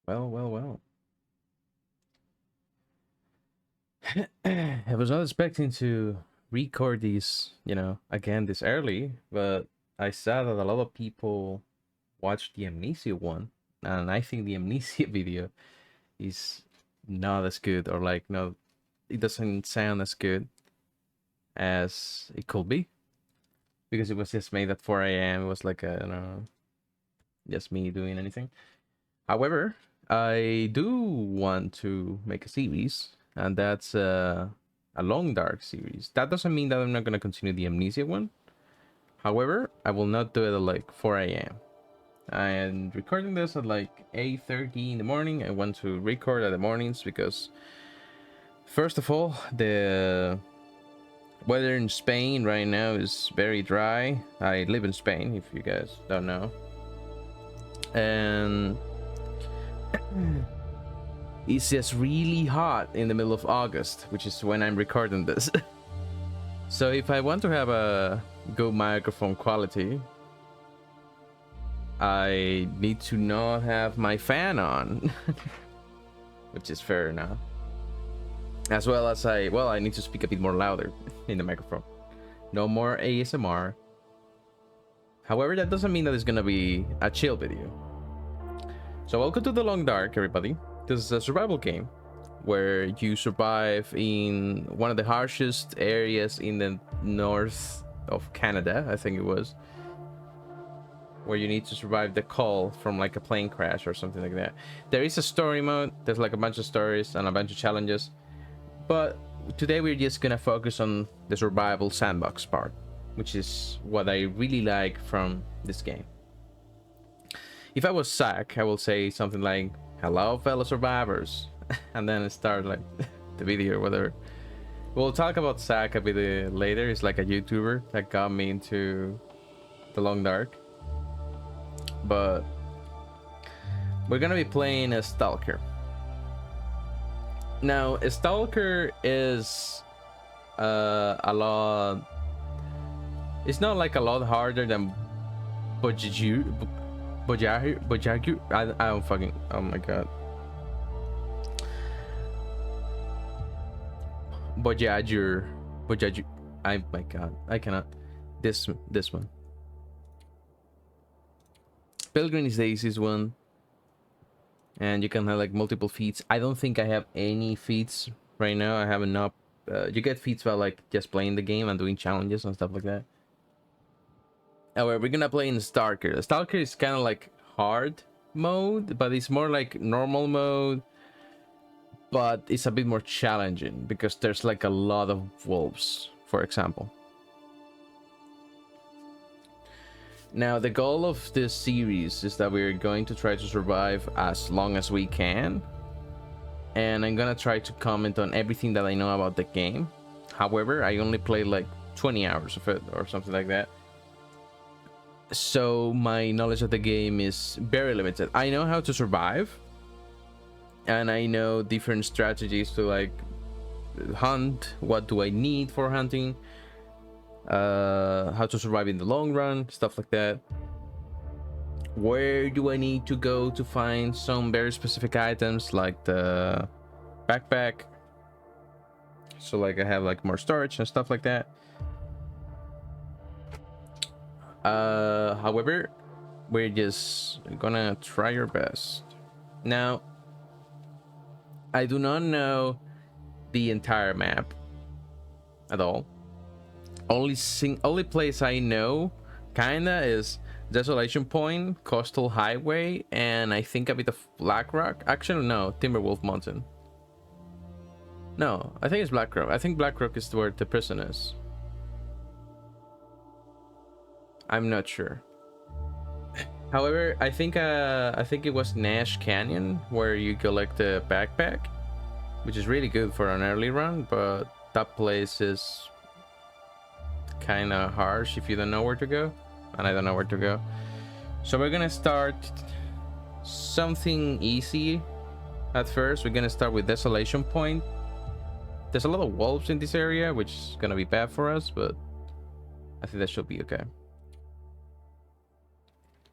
Well, well, well. I was not expecting to record these, again this early, but I saw that a lot of people watched the Amnesia one, and I think the Amnesia video is not as good, or like, no, it doesn't sound as good as it could be because it was just made at 4 a.m. It was like, I don't know, just me doing anything. However, I do want to make a series, and that's a long dark series. That doesn't mean that I'm not gonna continue the Amnesia one. However, I will not do it at like 4 a.m. I'm recording this at like 8:30 in the morning. I want to record at the mornings because, first of all, the weather in Spain right now is very dry. I live in Spain, if you guys don't know, and it's just really hot in the middle of August, which is when I'm recording this. So if I want to have a good microphone quality, I need to not have my fan on, which is fair enough. As well as I need to speak a bit more louder in the microphone. No more ASMR. However, that doesn't mean that it's gonna be a chill video. So welcome to The Long Dark, everybody. This is a survival game where you survive in one of the harshest areas in the north of Canada, I think it was, where you need to survive the call from like a plane crash or something like that. There is a story mode. There's like a bunch of stories and a bunch of challenges, but today we're just gonna focus on the survival sandbox part, which is what I really like from this game. If I was Zach, I will say something like, hello fellow survivors, and then start like the video or whatever. We'll talk about Zach a bit later. He's like a YouTuber that got me into The Long Dark, but we're gonna be playing a Stalker. Now, a Stalker is a lot. It's not like a lot harder than Bojagu. I don't fucking. Oh my god. Bojajur. I my god. I cannot. This one. Pilgrim's Days is one. And you can have like multiple feats. I don't think I have any feats right now. I have enough. You get feats by like just playing the game and doing challenges and stuff like that. However, we're gonna play in Stalker. Stalker is kind of like hard mode, but it's more like normal mode, but it's a bit more challenging because there's like a lot of wolves, for example. Now, the goal of this series is that we're going to try to survive as long as we can, and I'm gonna try to comment on everything that I know about the game. However, I only played like 20 hours of it or something like that, so my knowledge of the game is very limited. I know how to survive, and I know different strategies to like hunt. What do I need for hunting? How to survive in the long run, stuff like that. Where do I need to go to find some very specific items like the backpack, so like I have like more storage and stuff like that. However, we're just gonna try our best. Now, I do not know the entire map at all. Only place I know kinda is Desolation Point, Coastal Highway, and I think a bit of Black Rock. Actually, no, Timberwolf Mountain. No, I think it's Black Rock. I think Black Rock is where the prison is. I'm not sure. However, I think it was Nash Canyon where you collect the backpack, which is really good for an early run, but that place is kind of harsh if you don't know where to go, and I don't know where to go. So we're gonna start something easy at first. We're gonna start with Desolation Point. There's a lot of wolves in this area, which is gonna be bad for us, but I think that should be okay.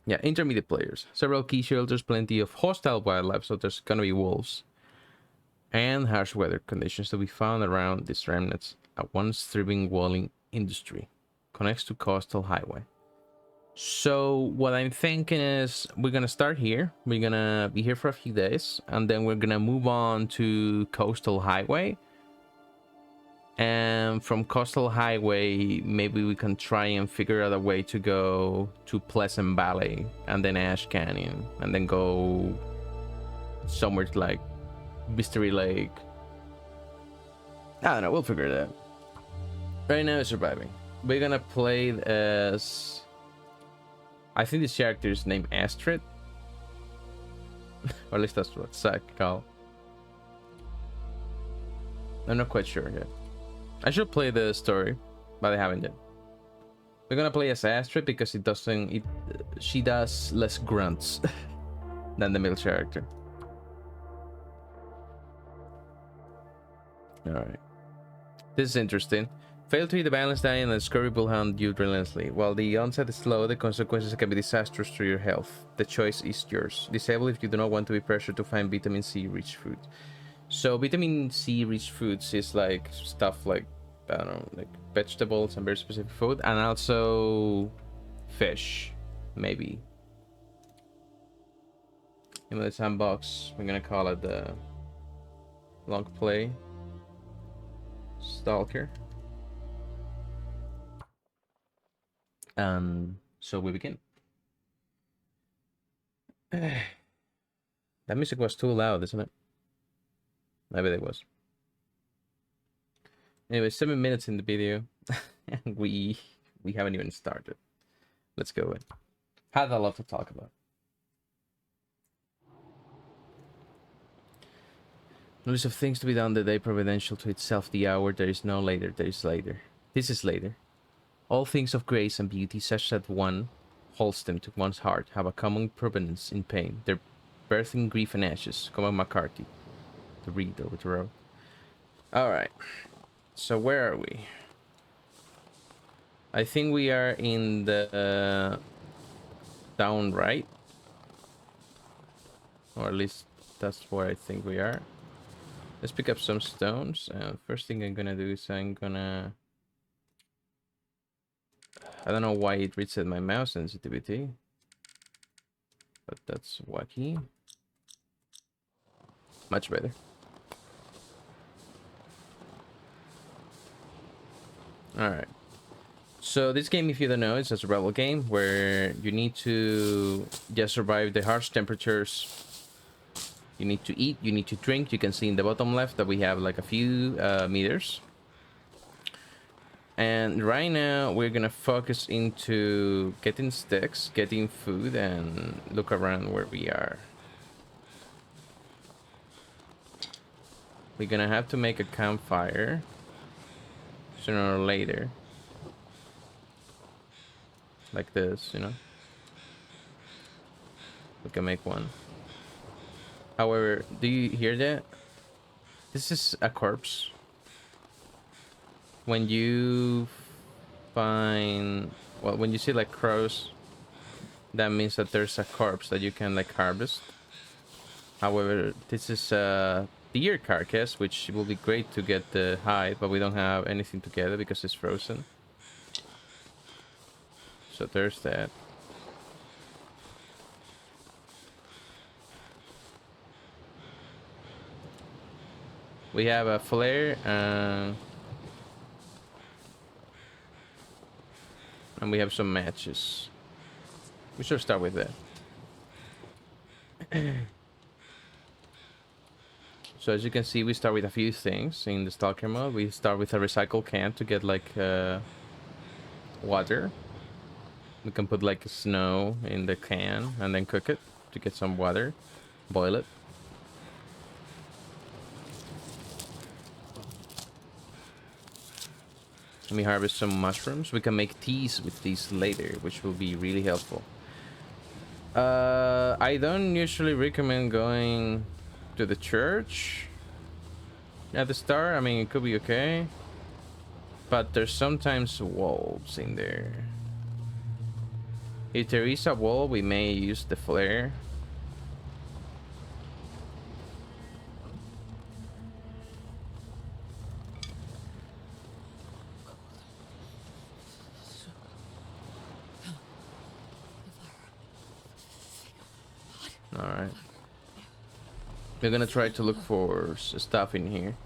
Yeah, intermediate players. Several key shelters, plenty of hostile wildlife, so there's gonna be wolves. And harsh weather conditions to be found around these remnants. A once thriving whaling industry. Connects to coastal highway. So what I'm thinking is we're gonna start here. We're gonna be here for a few days, and then we're gonna move on to coastal highway. And from coastal highway, maybe we can try and figure out a way to go to Pleasant Valley and then Ash Canyon, and then go somewhere to like Mystery Lake. I don't know, we'll figure it out. Right now, surviving. We're gonna play as, I think this character is named Astrid. Or at least that's what Zach called. I'm not quite sure yet. I should play the story, but I haven't yet. We're gonna play as Astrid because she does less grunts than the male character. Alright. This is interesting. Fail to hit the balance die and the scurry will hunt you relentlessly. While the onset is slow, the consequences can be disastrous to your health. The choice is yours. Disable if you do not want to be pressured to find vitamin C rich food. So vitamin C rich foods is like stuff like, I don't know, like vegetables and very specific food, and also fish, maybe. In the sandbox, we're gonna call it the Longplay Stalker. So we begin. That music was too loud, isn't it? Maybe it was. Anyway, 7 minutes in the video, and we haven't even started. Let's go in. Had a lot to talk about. No list of things to be done the day providential to itself the hour. There is no later. There is later. This is later. All things of grace and beauty, such that one holds them to one's heart, have a common provenance in pain. Their birth in grief and ashes. Come on, McCarthy. To read over the road. Alright. So where are we? I think we are in the down right. Or at least that's where I think we are. Let's pick up some stones. First thing I'm gonna do is I'm gonna... I don't know why it reset my mouse sensitivity. But that's wacky. Much better. Alright. So this game, if you don't know, it's a survival game where you need to just survive the harsh temperatures. You need to eat, you need to drink. You can see in the bottom left that we have like a few meters. And right now we're gonna focus into getting sticks, getting food, and look around where we are. We're gonna have to make a campfire sooner or later. Like this, you know. We can make one. However, do you hear that? This is a corpse. When you find... Well, when you see like crows, that means that there's a corpse that you can like harvest. However, this is a deer carcass, which will be great to get the hide, but we don't have anything together because it's frozen. So there's that. We have a flare and we have some matches. We should start with that. So as you can see, we start with a few things in the Stalker mode. We start with a recycle can to get like water. We can put like snow in the can and then cook it to get some water. Boil it. Let me harvest some mushrooms. We can make teas with these later, which will be really helpful. I don't usually recommend going to the church at the start. I mean, it could be okay, but there's sometimes wolves in there. If there is a wall, we may use the flare. Alright. We're gonna try to look for stuff in here.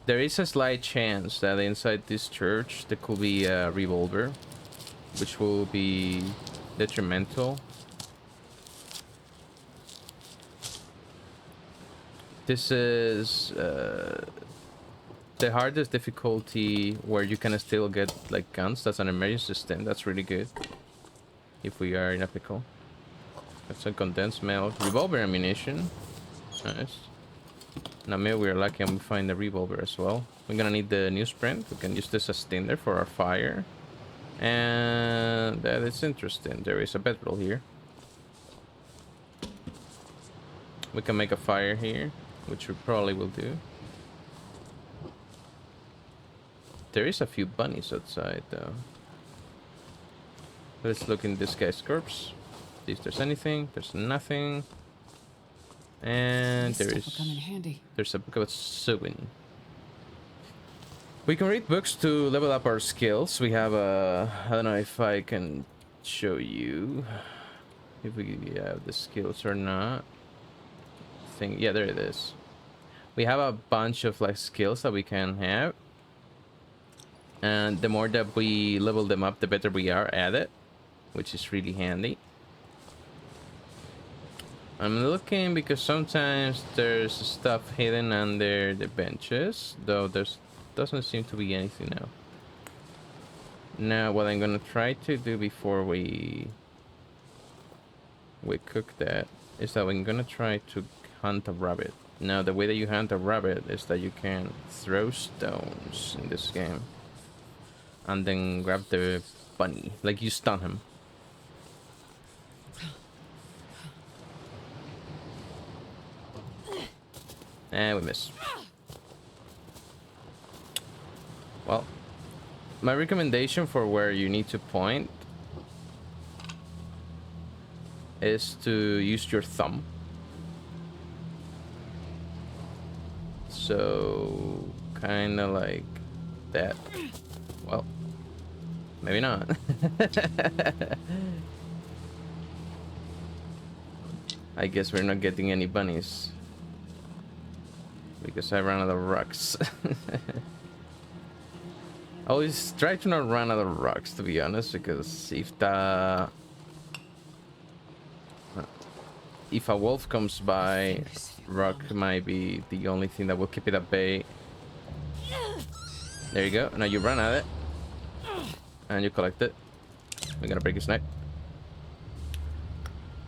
There is a slight chance that inside this church there could be a revolver, which will be detrimental. This is the hardest difficulty where you can still get like guns. That's an emergency system. That's really good if we are in a pickle. That's a condensed milk. Revolver ammunition. Nice. Now maybe we're lucky and we find the revolver as well. We're gonna need the newsprint. We can use this as tinder for our fire. And that is interesting. There is a bedroll here. We can make a fire here, which we probably will do. There is a few bunnies outside though. Let's look in this guy's corpse. See if there's anything. There's nothing. And there's a book about sewing. We can read books to level up our skills. We have a... I don't know if I can show you if we have the skills or not. Yeah, there it is. We have a bunch of like skills that we can have. And the more that we level them up, the better we are at it, which is really handy. I'm looking because sometimes there's stuff hidden under the benches, though there's doesn't seem to be anything now. Now what I'm gonna try to do before we cook that is that I'm gonna try to hunt a rabbit. Now the way that you hunt a rabbit is that you can throw stones in this game and then grab the bunny, like you stun him. And we miss. Well, my recommendation for where you need to point is to use your thumb. So, kind of like that. Well, maybe not. I guess we're not getting any bunnies. Because I ran out of rocks. I always try to not run out of rocks, to be honest, because if a wolf comes by, rock might be the only thing that will keep it at bay. There you go. Now you run at it. And you collect it. We're gonna break his neck.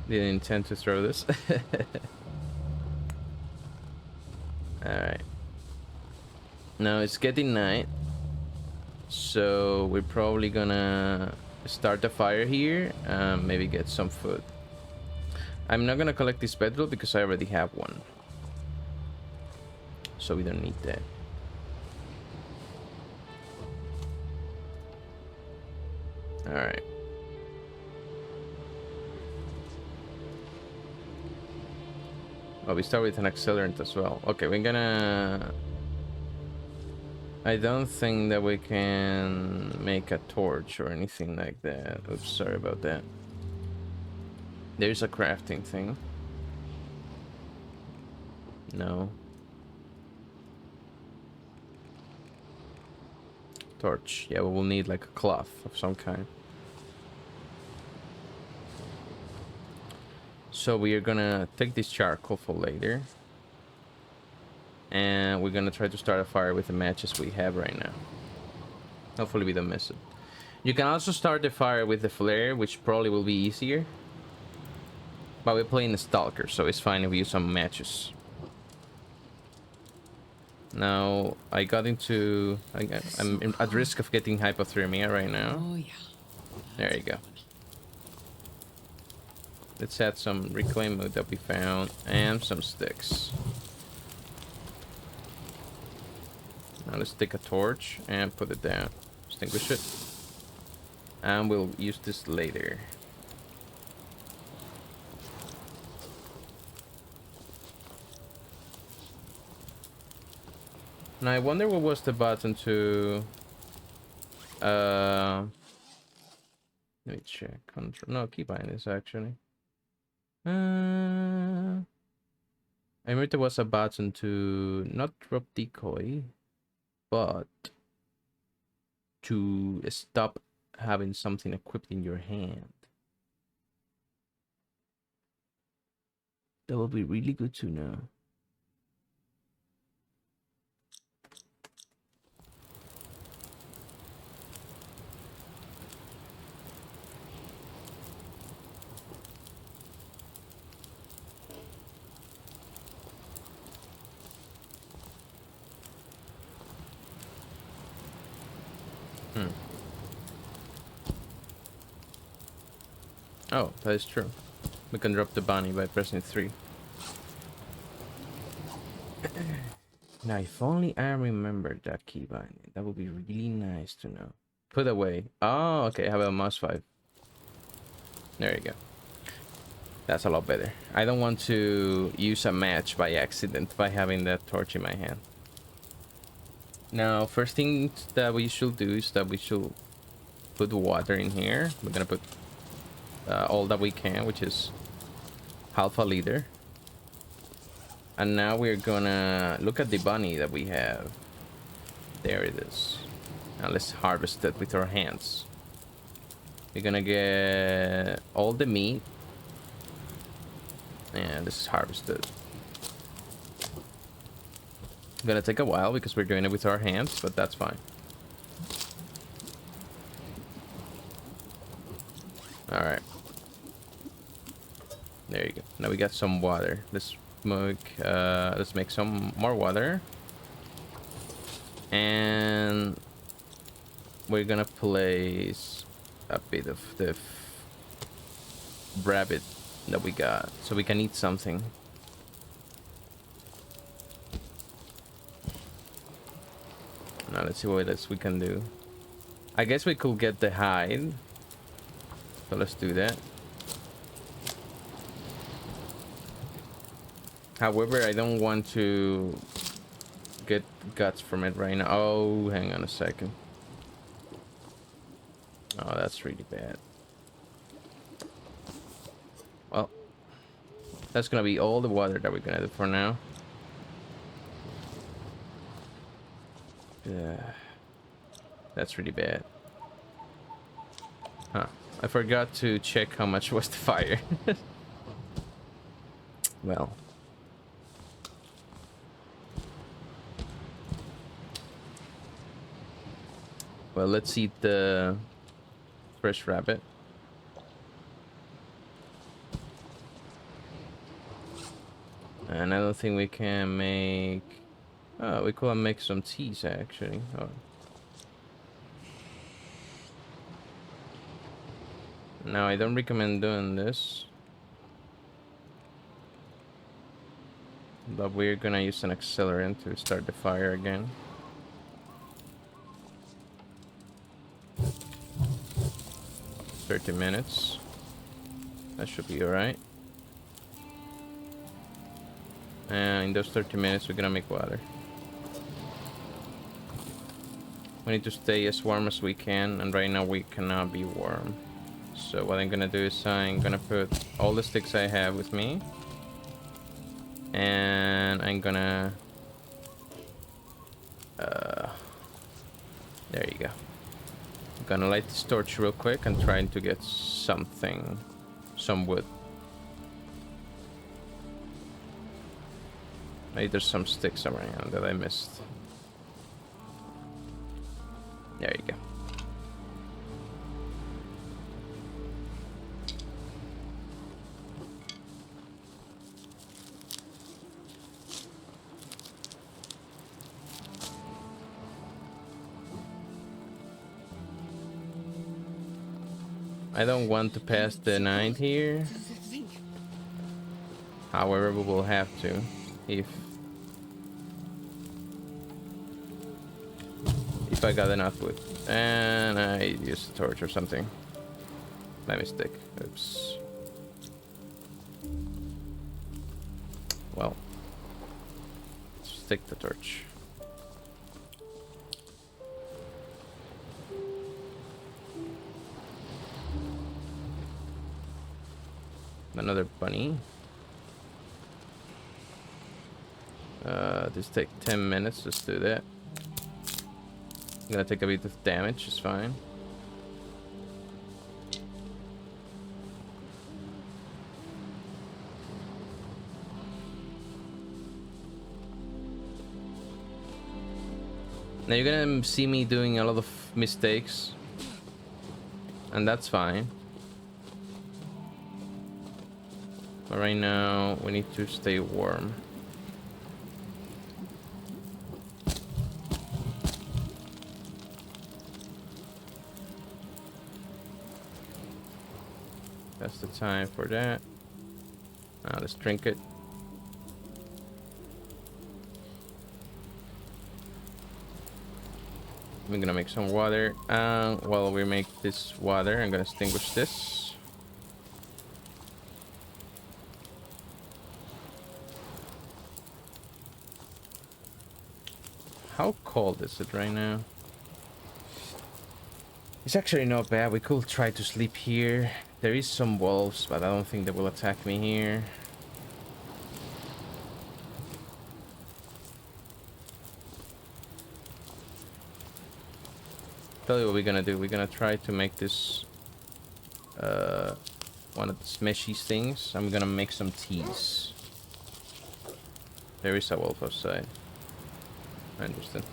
Didn't intend to throw this. Alright. Now it's getting night. So we're probably gonna start a fire here. Maybe get some food. I'm not gonna collect this bedroll because I already have one. So we don't need that. Alright. Oh, we start with an accelerant as well. Okay, we're gonna... I don't think that we can make a torch or anything like that. Oops, sorry about that. There's a crafting thing. No. Torch. Yeah, we will need like a cloth of some kind. So we are gonna take this charcoal for later. And we're gonna try to start a fire with the matches we have right now. Hopefully we don't miss it. You can also start the fire with the flare, which probably will be easier. But we're playing the Stalker, so it's fine if we use some matches. Now, I got into... I'm at risk of getting hypothermia right now. Oh, yeah. There you go. Let's add some reclaimed wood that we found and some sticks. Now let's take a torch and put it down. Extinguish it. And we'll use this later. Now I wonder what was the button to let me check. Control. No, keep buying this actually. I remember there was a button to not drop decoy, but to stop having something equipped in your hand. That would be really good to know. Oh, that is true. We can drop the bunny by pressing 3. Now, if only I remembered that keybind. That would be really nice to know. Put away. Oh, okay. How about mouse 5? There you go. That's a lot better. I don't want to use a match by accident by having that torch in my hand. Now, first thing that we should do is that we should put water in here. We're gonna put all that we can, which is half a liter. And now we're gonna look at the bunny that we have. There it is. Now let's harvest it with our hands. We're gonna get all the meat. And this is harvested. Gonna take a while because we're doing it with our hands, but that's fine. All right. There you go. Now we got some water. Let's make some more water. And we're gonna place a bit of the rabbit that we got so we can eat something. Now let's see what else we can do. I guess we could get the hide. So let's do that. However, I don't want to get guts from it right now. Oh, hang on a second. Oh, that's really bad. Well, that's gonna be all the water that we're gonna do for now. Yeah, that's really bad. Huh. I forgot to check how much was the fire. Well. Well, let's eat the fresh rabbit. And I don't think we can make... Oh, we could make some teas, actually. Oh. Now, I don't recommend doing this. But we're gonna use an accelerant to start the fire again. $30. That should be alright. And in those 30 minutes, we're gonna make water. We need to stay as warm as we can, and right now we cannot be warm. So what I'm gonna do is I'm gonna put all the sticks I have with me. And I'm gonna... there you go. I'm gonna light this torch real quick and try to get something, some wood. Maybe there's some sticks around that I missed. There you go. I don't want to pass the night here. However, we will have to if I got enough wood. And I used a torch or something. My mistake. Oops. Well, let's take the torch. Another bunny. Just take 10 minutes. Just do that. I'm gonna take a bit of damage. It's fine. Now you're gonna see me doing a lot of mistakes, and that's fine. But right now we need to stay warm. That's the time for that. Now let's drink it. I'm gonna make some water. While we make this water, I'm gonna extinguish this. How cold is it right now? It's actually not bad. We could try to sleep here. There is some wolves, but I don't think they will attack me here. Tell you what we're gonna do. We're gonna try to make this one of the smashy things. I'm gonna make some teas. There is a wolf outside. I understand.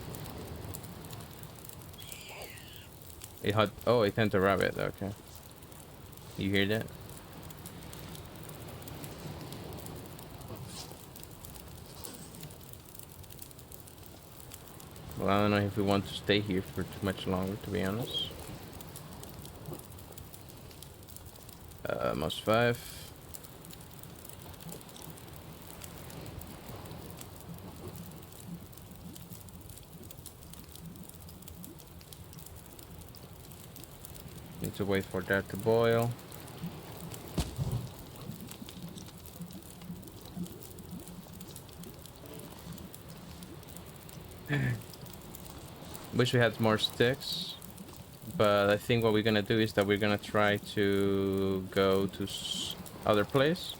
It had, oh, it turned a rabbit. Okay. You hear that? Well, I don't know if we want to stay here for too much longer, to be honest. Most 5. Need to wait for that to boil. Wish we had more sticks, but I think what we're gonna do is that we're gonna try to go to other place.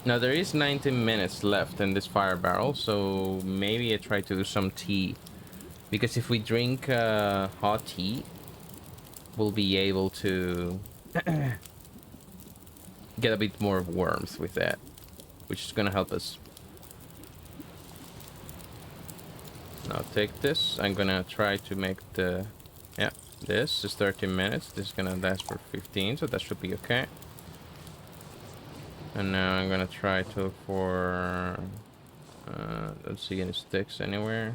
Now there is 19 minutes left in this fire barrel, so maybe I try to do some tea, because if we drink hot tea, we'll be able to get a bit more warmth with that, which is gonna help us. Now take this. I'm gonna try to make the, yeah, this is 13 minutes. This is gonna last for 15, so that should be okay. And now I'm gonna try to look for, don't see any sticks anywhere.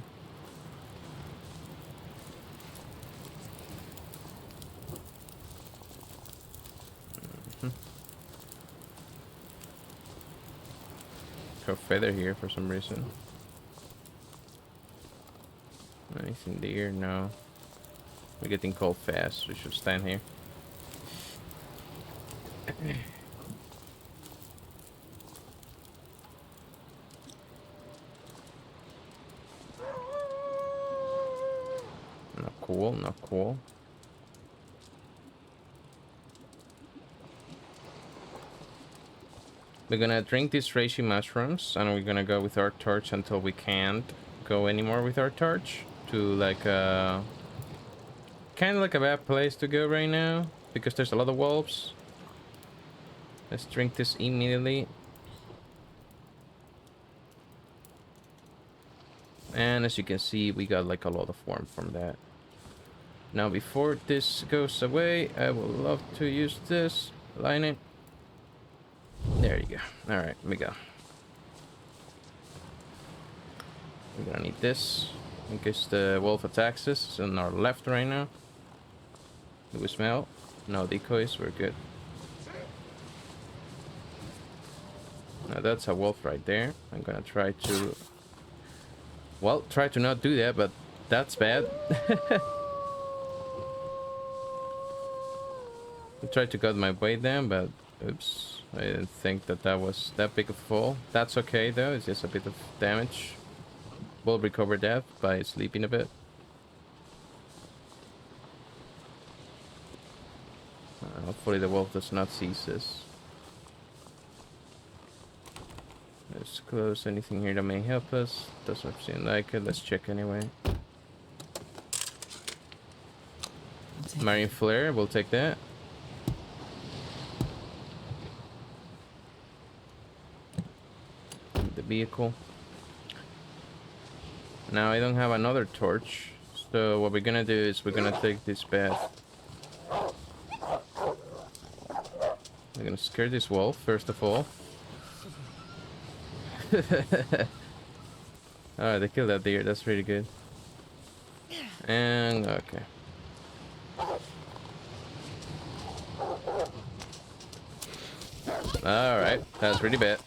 Got feather here for some reason. Anything there? No. We're getting cold fast. We should stand here. Not cool, not cool. We're gonna drink these reishi mushrooms, and we're gonna go with our torch until we can't go anymore with our torch. To like kind of like a bad place to go right now, because there's a lot of wolves. Let's drink this immediately. And as you can see, we got like a lot of warmth from that. Now before this goes away, I would love to use this. Line it. There you go. Alright, let me go. We're gonna need this in case the wolf attacks us. It's on our left right now. Do we smell? No decoys, we're good. Now that's a wolf right there. I'm gonna try to... well, try to not do that, but that's bad. I tried to cut my way down, but oops. I didn't think that that was that big of a fall. That's okay though, it's just a bit of damage. We'll recover that by sleeping a bit. Hopefully the wolf does not seize this. Let's close anything here that may help us. Doesn't seem like it. Let's check anyway. Marine flare, we'll take that. The vehicle. Now I don't have another torch, so what we're gonna do is we're gonna take this path. We're gonna scare this wolf first of all. Alright, they killed that deer. That's pretty good. And okay. Alright, that's really bad.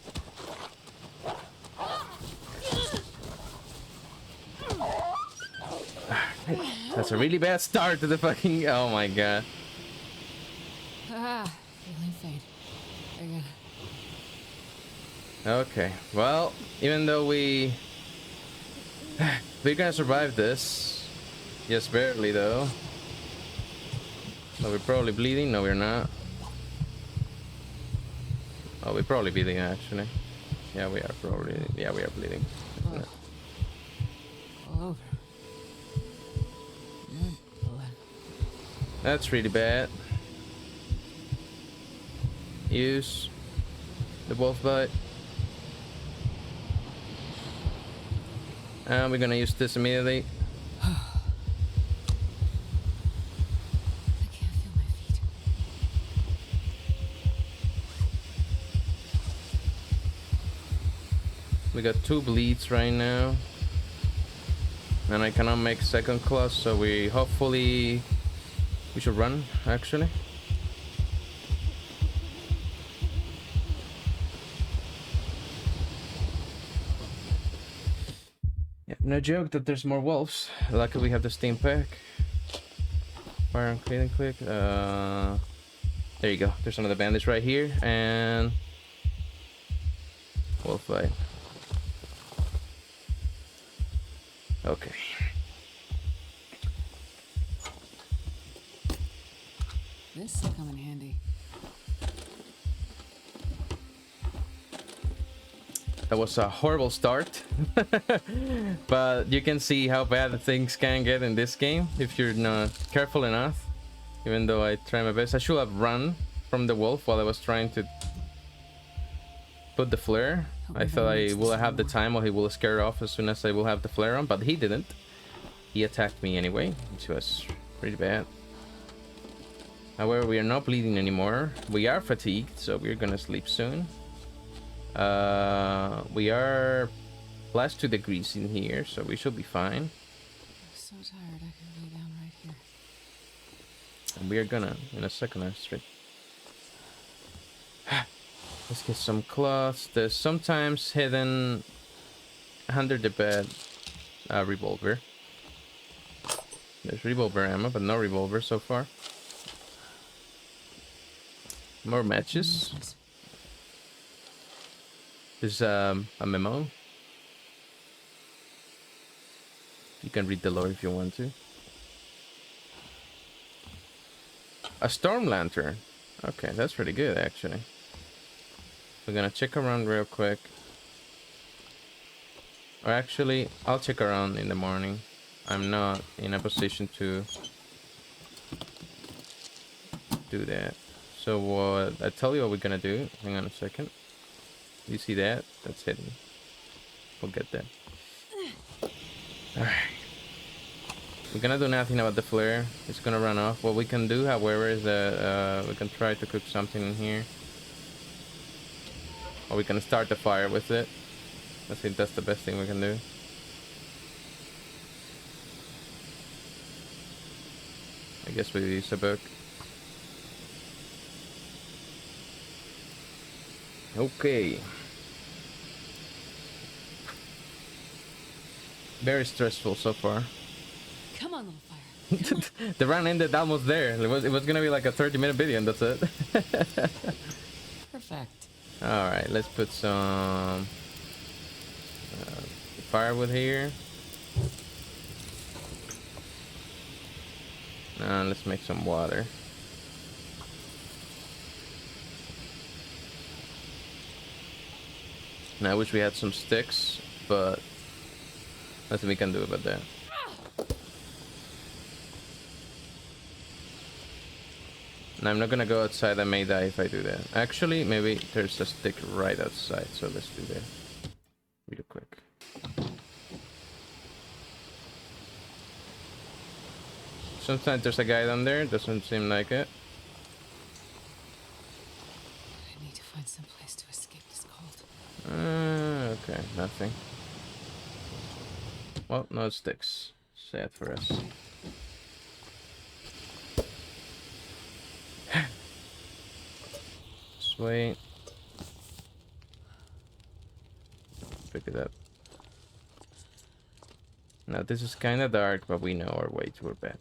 That's a really bad start to the fucking... Oh my god. Feeling faint. Very good. Okay, well, even though we're gonna survive this. Just barely though. So we're probably bleeding. No, we're not. Oh, we're probably bleeding actually. Yeah, we are probably. Yeah, we are bleeding. All over. That's really bad. Use the wolf bite. And we're gonna use this immediately. I can't feel my feet. We got 2 bleeds right now. And I cannot make second class, so we hopefully... We should run, actually. Yeah, no joke that there's more wolves. Luckily we have the steam pack. Fire and clean and click. There you go. There's another bandage right here, and wolf fight. Okay. This will come in handy. That was a horrible start. But you can see how bad things can get in this game if you're not careful enough. Even though I try my best. I should have run from the wolf while I was trying to put the flare. I thought I will have the time, or he will scare off as soon as I will have the flare on, but he didn't. He attacked me anyway, which was pretty bad. However, we are not bleeding anymore. We are fatigued, so we're gonna sleep soon. We are +2 degrees in here, so we should be fine. I'm so tired I could lay down right here. And we are gonna, in a second, I straight. Let's get some cloths. There's sometimes hidden under the bed revolver. There's revolver ammo, but no revolver so far. More matches. There's a memo. You can read the lore if you want to. A storm lantern. Okay, that's pretty good actually. We're gonna check around real quick. Or actually, I'll check around in the morning. I'm not in a position to do that. So I tell you what we're gonna do. Hang on a second. You see that? That's hidden. We'll get that. Alright. We're gonna do nothing about the flare. It's gonna run off. What we can do, however, is that we can try to cook something in here. Or we can start the fire with it. I think that's the best thing we can do. I guess we use a book. Okay. Very stressful so far. Come on, little fire. Come on. The run ended almost there. It was gonna be like a 30-minute video and that's it. Perfect. Alright, let's put some firewood here. Let's make some water. And I wish we had some sticks, but nothing we can do about that. And I'm not gonna go outside. I may die if I do that. Actually, maybe there's a stick right outside, so let's do that real quick. Sometimes there's a guy down there. Doesn't seem like it. I need to find some place to escape this cold. Okay, nothing. Well, no sticks. Sad for us. Just wait. Pick it up. Now this is kind of dark, but we know our way to our bed.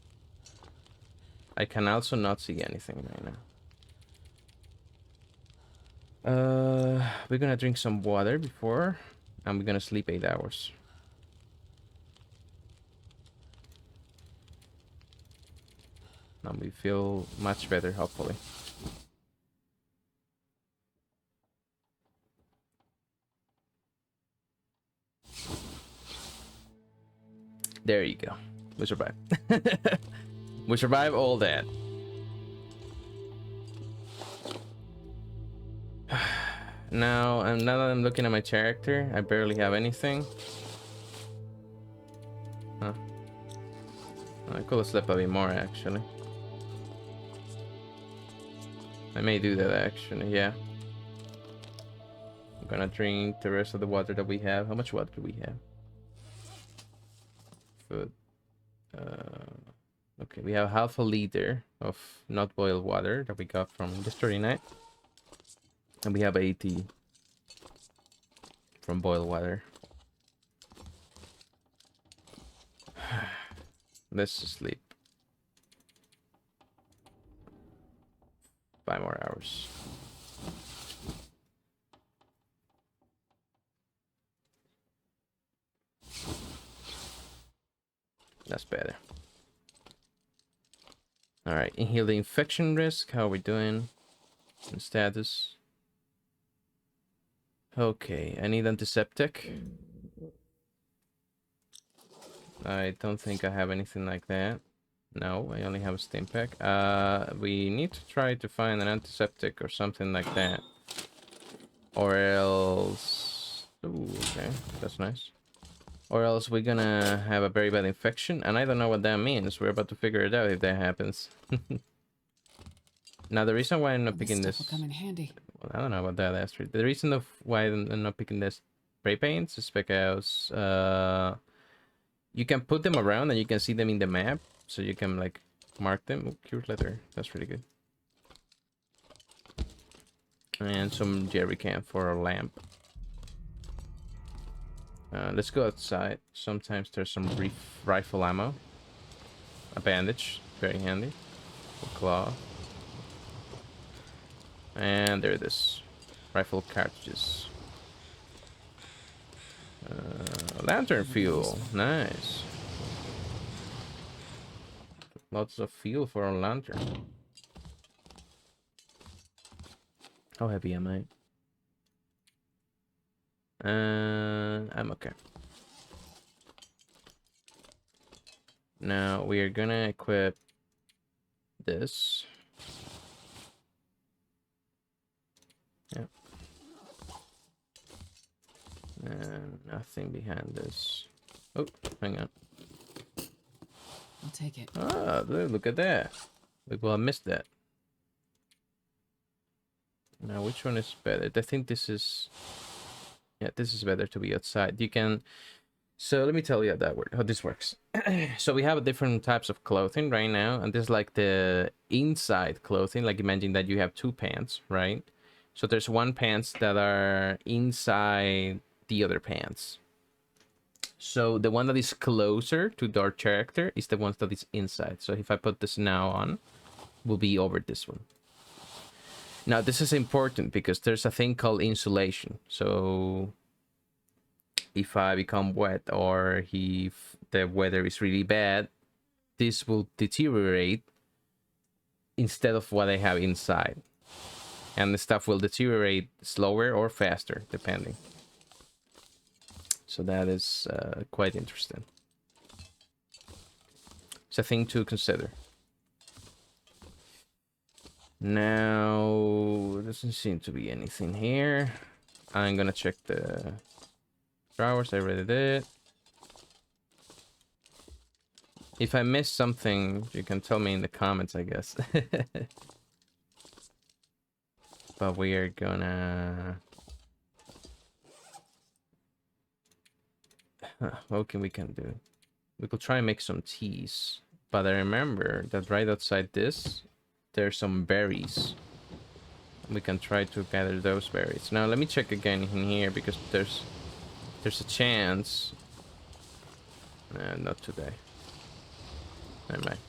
I can also not see anything right now. We're gonna drink some water before, and we're gonna sleep 8 hours. And we feel much better, hopefully. There you go. We survived. We survived all that. Now that I'm looking at my character, I barely have anything. Huh. I could have slept a bit more, actually. I may do that, actually, yeah. I'm gonna drink the rest of the water that we have. How much water do we have? Food. Okay, we have half a liter of not boiled water that we got from yesterday night. And we have 80 from boiled water. Let's just sleep. 5 more hours. That's better. Alright, inhale the infection risk. How are we doing? And status. Okay, I need antiseptic. I don't think I have anything like that. No, I only have a stim pack. We need to try to find an antiseptic or something like that. Or else... Ooh, okay, that's nice. Or else we're gonna have a very bad infection, and I don't know what that means. We're about to figure it out if that happens. Now, the reason why I'm not picking this... will come in handy. Well, I don't know about that, Astrid. The reason of why I'm not picking this spray paints is because you can put them around and you can see them in the map, so you can like mark them. Oh, cured leather. That's really good. And some jerry can for a lamp. Let's go outside. Sometimes there's some rifle ammo. A bandage, very handy. A claw. And there it is. Rifle cartridges. Lantern fuel. Nice. Lots of fuel for a lantern. How heavy am I? I'm okay. Now we are gonna equip this. Yep. And nothing behind this. Oh, hang on. I'll take it. Ah, look at that. Look, well, I missed that. Now, which one is better? I think this is... Yeah, this is better to be outside. You can... So let me tell you how this works. So we have different types of clothing right now, and this is like the inside clothing. Like imagine that you have 2 pants, right? So there's one pants that are inside the other pants. So the one that is closer to our character is the one that is inside. So if I put this now on, will be over this one. Now this is important because there's a thing called insulation. So if I become wet or if the weather is really bad, this will deteriorate instead of what I have inside. And the stuff will deteriorate slower or faster, depending. So that is quite interesting. It's a thing to consider. Now, there doesn't seem to be anything here. I'm gonna check the drawers. I already did. If I missed something, you can tell me in the comments, I guess. But we are gonna... What can we do? We could try and make some teas. But I remember that right outside this, there's some berries. We can try to gather those berries. Now let me check again in here because there's a chance. Not today. Never mind.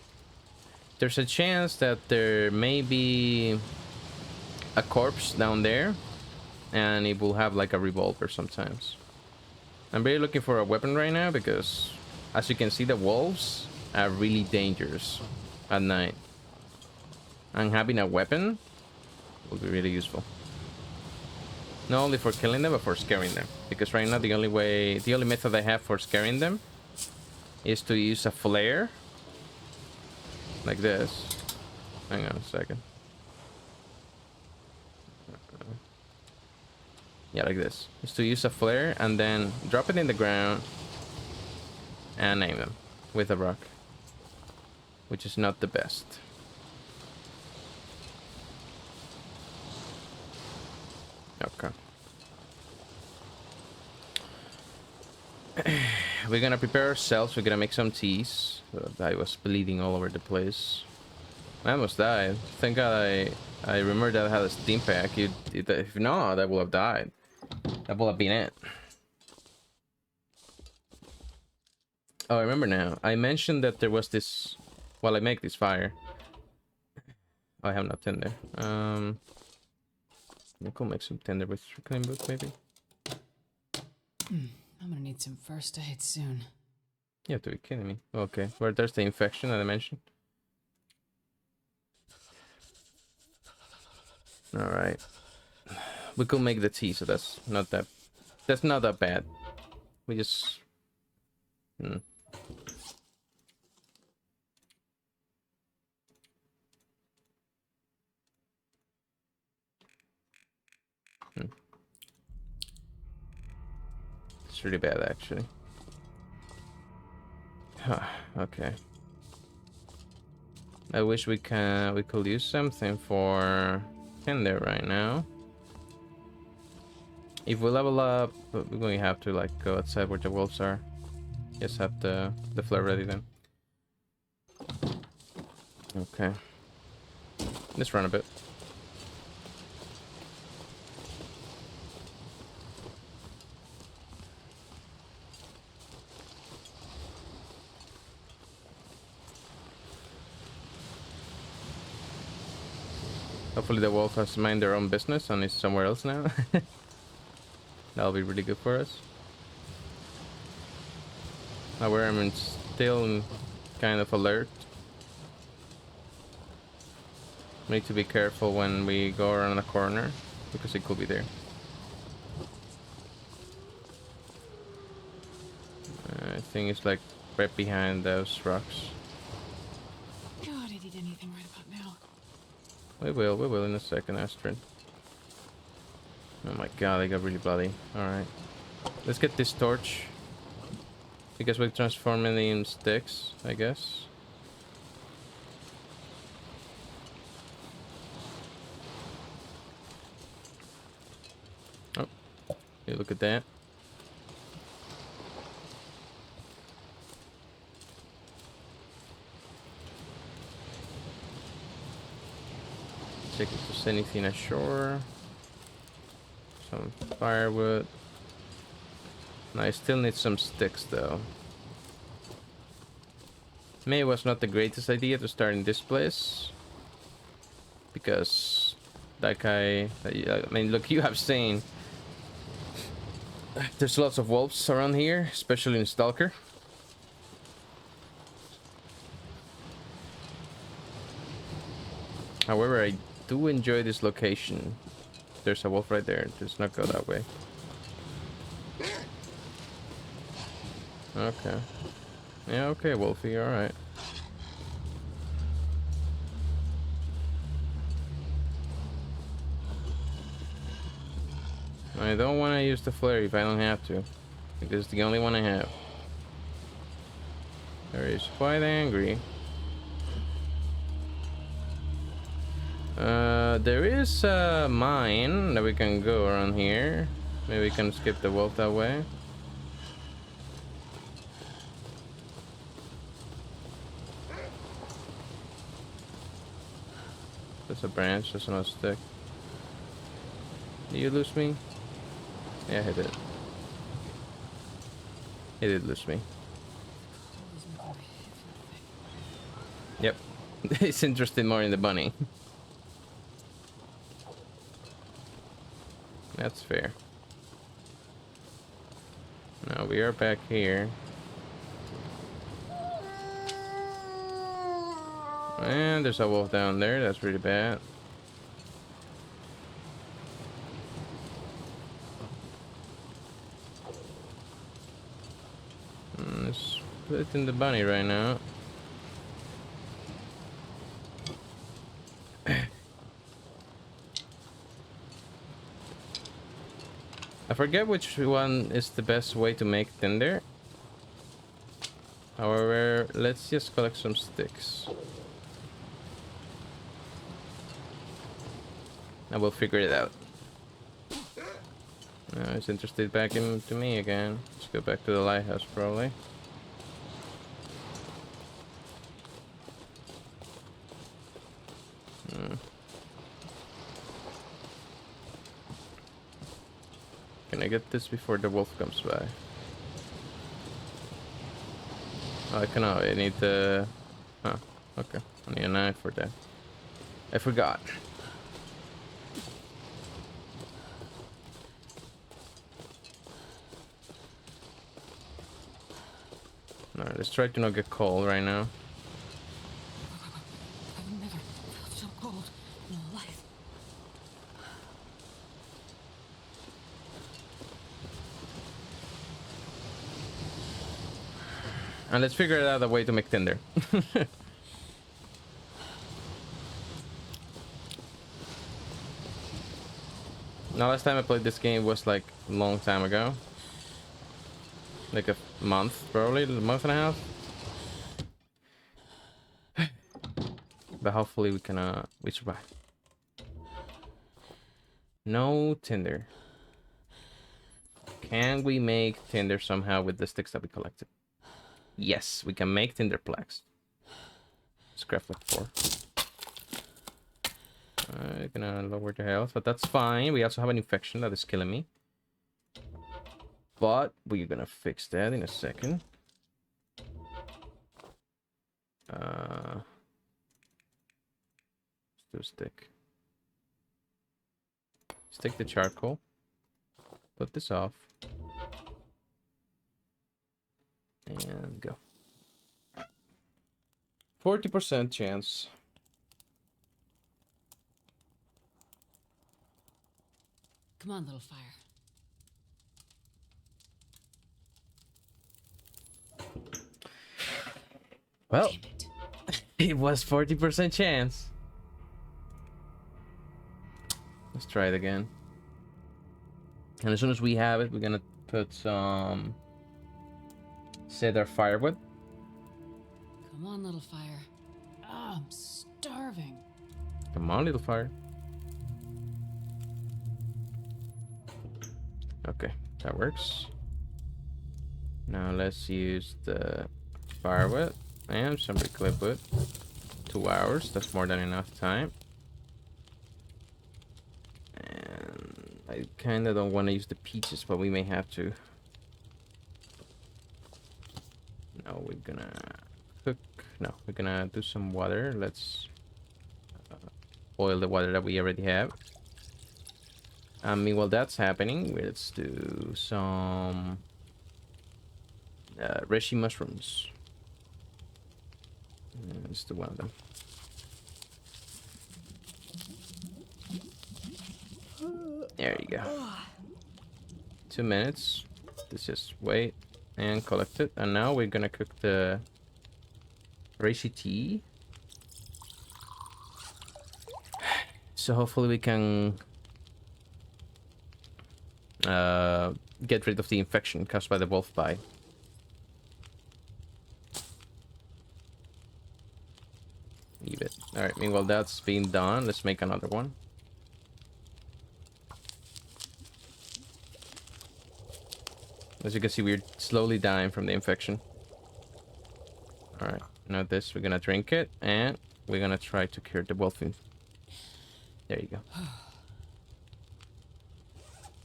There's a chance that there may be a corpse down there, and it will have like a revolver sometimes. I'm really looking for a weapon right now because, as you can see, the wolves are really dangerous at night. And having a weapon will be really useful. Not only for killing them, but for scaring them. Because right now the only method I have for scaring them is to use a flare. Like this. Hang on a second. Yeah, like this. Is to use a flare and then drop it in the ground and aim them with a rock. Which is not the best. Okay. We're gonna prepare ourselves. We're gonna make some teas. I was bleeding all over the place. I almost died. Thank God I remember that I had a steam pack. If not, that would have died. That would have been it. Oh, I remember now. I mentioned that there was this... While I make this fire. Oh, I have no tinder. I could make some tinder with clean book, maybe. I'm gonna need some first aid soon. You have to be kidding me. Okay, where there's the infection that I mentioned. Alright. We could make the tea, so that's not that bad. We just... It's really bad, actually. Okay. I wish we could use something for Tinder right now. If we level up, we're going to have to like go outside where the wolves are. Just have the flare ready then. Okay. Let's run a bit. Hopefully the wolf has mind their own business and is somewhere else now. That'll be really good for us. However, I'm still kind of alert. We need to be careful when we go around the corner because it could be there. I think it's like right behind those rocks. God, I'd eat anything right about now. We will in a second, Astrid. Oh my god, I got really bloody. Alright. Let's get this torch. Because we're transforming in sticks, I guess. Oh, you look at that. Check if there's anything ashore. Some firewood. No, I still need some sticks though. Maybe it was not the greatest idea to start in this place. Because that guy, I mean, look, you have seen there's lots of wolves around here, especially in Stalker. However, I do enjoy this location. There's a wolf right there. Just not go that way. Okay. Yeah, okay, Wolfie, alright. I don't want to use the flare if I don't have to. Because it's the only one I have. He's quite angry. There is a mine that we can go around here. Maybe we can skip the wolf that way. That's a branch, that's not a stick. Did you lose me? Yeah, he did. He did lose me. Yep. He's interested more in the bunny. That's fair. Now we are back here. And there's a wolf down there. That's really bad. Let's put it in the bunny right now. I forget which one is the best way to make tinder. However, let's just collect some sticks. And we'll figure it out. Now he's interested back into me again. Let's go back to the lighthouse, probably. Can I get this before the wolf comes by? Oh, I cannot. I need the... Oh, okay. I need a knife for that. I forgot. Alright, let's try to not get cold right now. I've never felt so cold in my life. And let's figure out a way to make tinder. Now, last time I played this game was like a long time ago. Like a month, probably a month and a half. But hopefully we can we survive. No tinder. Can we make tinder somehow with the sticks that we collected? Yes, we can make tinder plaques. Let's craft like 4. Gonna lower the health, but that's fine. We also have an infection that is killing me. But we're gonna fix that in a second. Let's do a stick. Stick the charcoal. Put this off. And go. 40% chance. Come on, little fire. Well, Damn it. it was 40% chance. Let's try it again. And as soon as we have it, we're gonna put some cedar firewood. Come on, little fire. Ah, I'm starving. Come on, little fire. Okay, that works. Now let's use the firewood and some clip wood. 2 hours, that's more than enough time. And I kind of don't want to use the peaches, but we may have to. No, we're gonna cook. No, we're gonna do some water. Let's boil the water that we already have. Meanwhile that's happening, let's do some reishi mushrooms. Let's do one of them. There you go. 2 minutes. Let's just wait. and collect it. And now we're gonna cook the reishi tea. So hopefully we can get rid of the infection caused by the wolf bite. Leave it. Alright, meanwhile that's being done, let's make another one. As you can see, we're slowly dying from the infection. Alright, now this, we're gonna drink it, and we're gonna try to cure the wolf. There you go.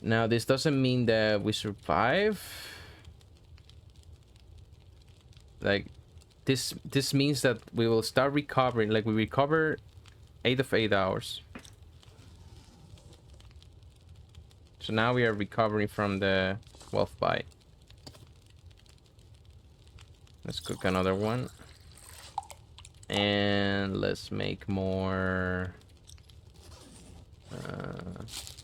Now, this doesn't mean that we survive. Like, this means that we will start recovering. Like, we recover 8 of 8 hours. So now we are recovering from the wolf bite. Let's cook another one. And let's make more...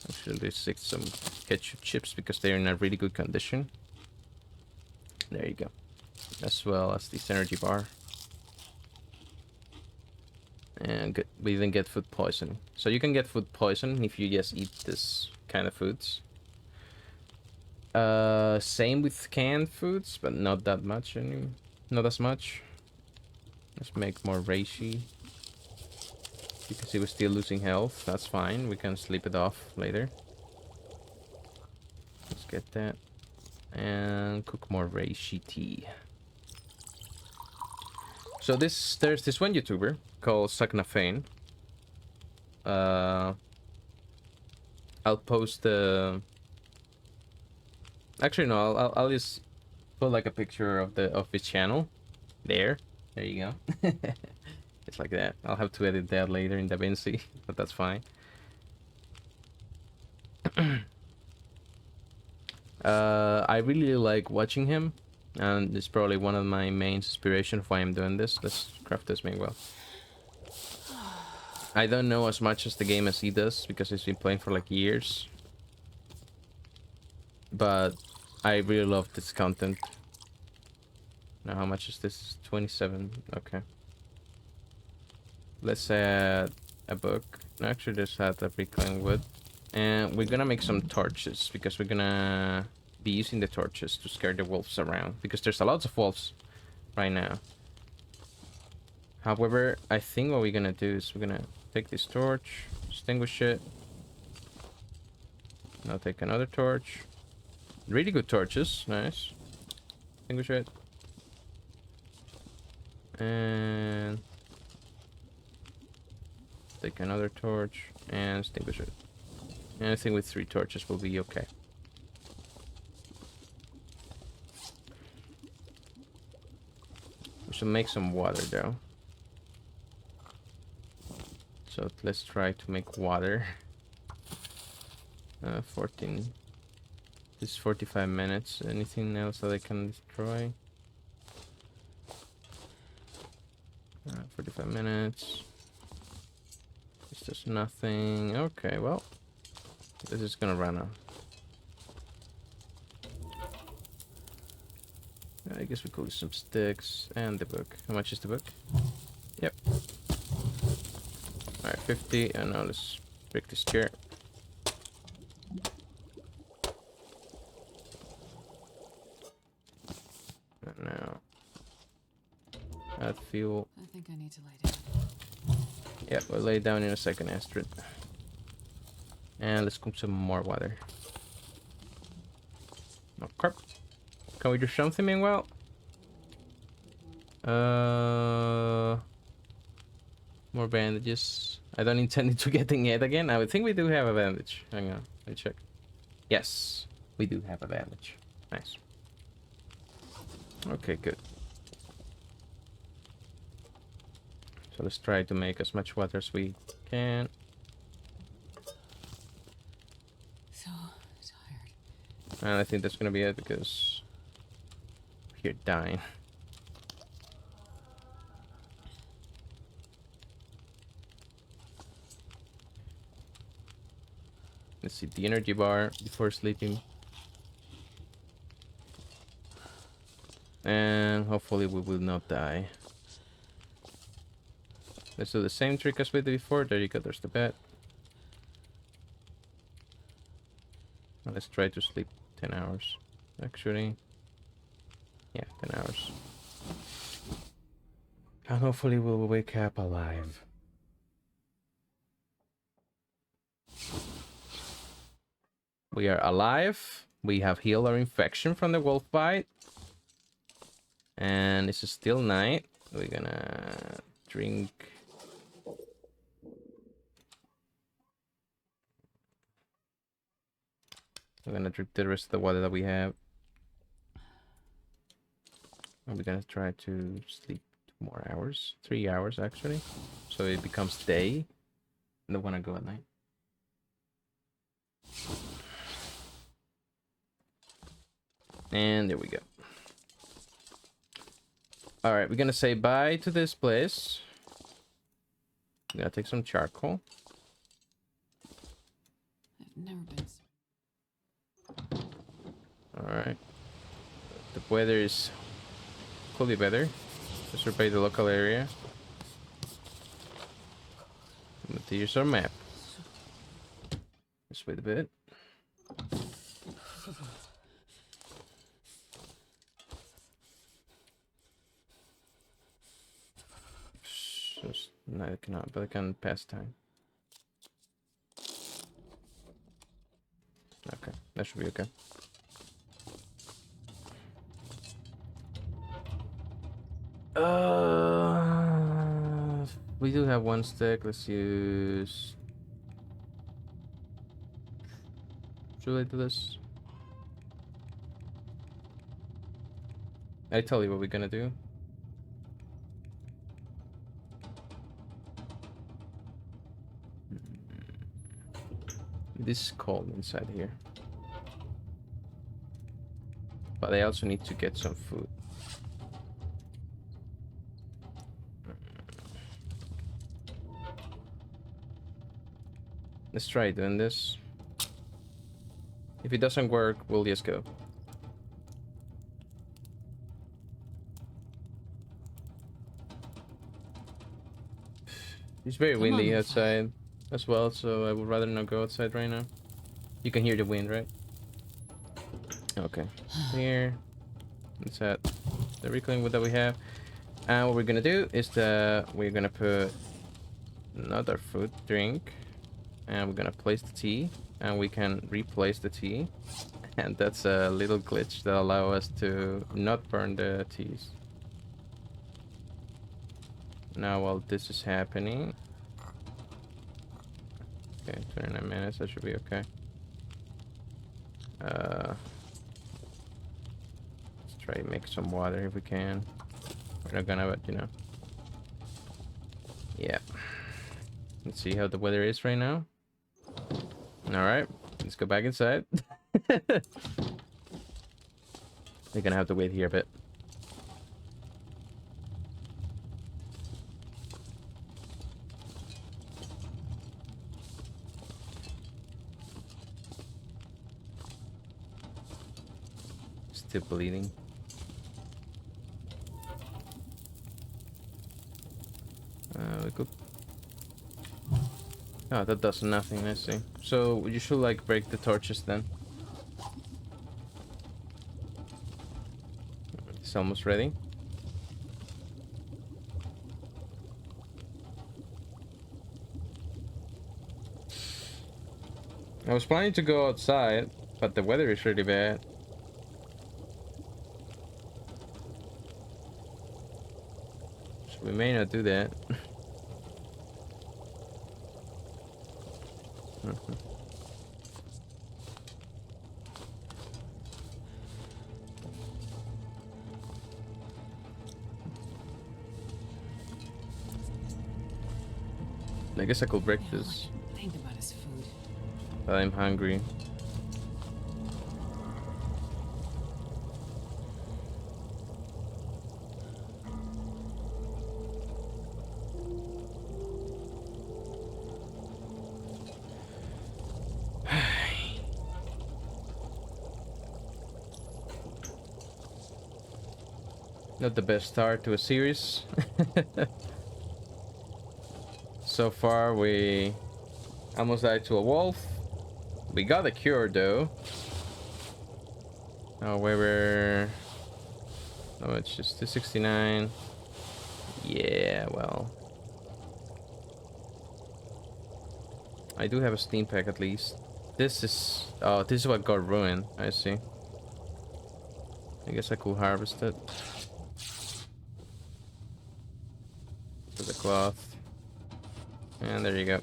actually, let's take some ketchup chips because they're in a really good condition. There you go. As well as this energy bar. And we even get food poisoning. So you can get food poisoning if you just eat this kind of foods. Same with canned foods, but not that much. Not as much. Let's make more reishi. You can see we're still losing health. That's fine. We can sleep it off later. Let's get that. And cook more reishi tea. So there's this one YouTuber called Saknafane. I'll post the... Actually, no, I'll just put like a picture of his channel. There you go. It's like that. I'll have to edit that later in DaVinci, but that's fine. I really like watching him, and it's probably one of my main inspiration of why I'm doing this. Let's craft this meanwhile. I don't know as much as the game as he does because he's been playing for like years, but I really love this content. Now, how much is this? 27. Okay. Let's add a book. Actually, just add a reclaimed wood. And we're gonna make some torches because we're gonna be using the torches to scare the wolves around because there's a lot of wolves right now. However, I think what we're gonna do is we're gonna take this torch, extinguish it. Now take another torch. Really good torches. Nice. Extinguish it. And take another torch and extinguish it. And I think with 3 torches will be okay. We should make some water though. So let's try to make water. 14. This is 45 minutes. Anything else that I can destroy? 45 minutes. It's just nothing. Okay, well. This is gonna run out. I guess we could use some sticks and the book. How much is the book? Yep. Alright, 50. And now let's break this chair. And now add fuel. I think I need to lay down. Yep, we'll lay down in a second, Astrid. And let's cook some more water. Okay. Can we do something meanwhile? More bandages. I don't intend to getting it again. I would think we do have a bandage. Hang on, let me check. Yes, we do have a bandage. Nice. Okay, good. So let's try to make as much water as we can. So tired. And I think that's gonna be it because we're dying. Let's see the energy bar before sleeping. And hopefully we will not die. Let's do the same trick as we did before. There you go, there's the bed. And let's try to sleep 10 hours. Actually, yeah, 10 hours. And hopefully we'll wake up alive. We are alive. We have healed our infection from the wolf bite. And it's still night. We're gonna drink. We're gonna drink the rest of the water that we have. And we're gonna try to sleep 2 more hours. 3 hours actually. So it becomes day. And then wanna go at night. And there we go. Alright, we're gonna say bye to this place. I'm gonna take some charcoal. I've never been. Alright. The weather is could be better. Let's survey the local area. Here's our map. Let's wait a bit. No, I cannot, but I can pass time. Okay, that should be okay. We do have 1 stick. Let's use. Should I do this? I tell you what we're gonna do. This is cold inside here. But I also need to get some food. Let's try doing this. If it doesn't work, we'll just go. It's very windy outside as well, so I would rather not go outside right now. You can hear the wind, right? Okay. Here. Let's add the reclaimed wood that we have. And what we're gonna do is we're gonna put another food drink. And we're gonna place the tea. And we can replace the tea. And that's a little glitch that allows us to not burn the teas. Now while this is happening. Okay, 29 minutes, that should be okay. Let's try to make some water if we can. We're not gonna, but you know. Yeah. Let's see how the weather is right now. Alright, let's go back inside. We're gonna have to wait here a bit. Still bleeding. We could. Oh, that does nothing. I see. So you should like break the torches then. It's almost ready. I was planning to go outside, but the weather is really bad. So we may not do that. I guess I could break this. Think about his food. But I'm hungry. Not the best start to a series. So far, we almost died to a wolf. We got a cure, though. However... Oh, it's just 269. Yeah, well... I do have a steam pack, at least. This is... Oh, this is what got ruined. I see. I guess I could harvest it. To the cloth. And there you go.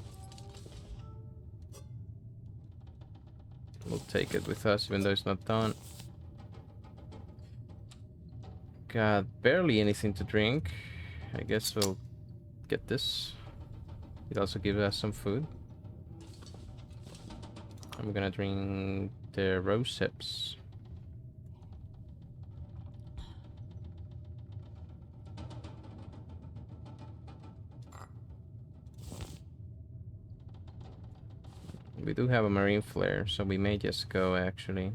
We'll take it with us, even though it's not done. Got barely anything to drink. I guess we'll get this. It also gives us some food. I'm gonna drink the rose hips. We do have a marine flare, so we may just go actually.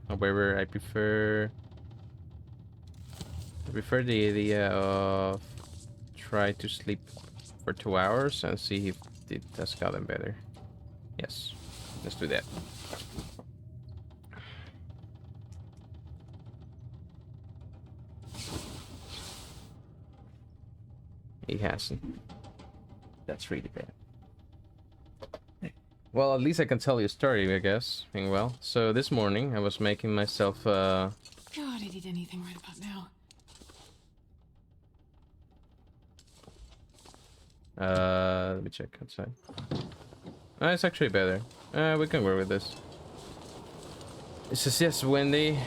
However, I prefer the idea of try to sleep for 2 hours and see if it has gotten better. Yes, let's do that. It hasn't. That's really bad. Well, at least I can tell you a story, I guess. Well, so this morning I was making myself God, I'd eat anything right about now. Let me check outside. It's actually better. We can work with this. It's just yes, windy.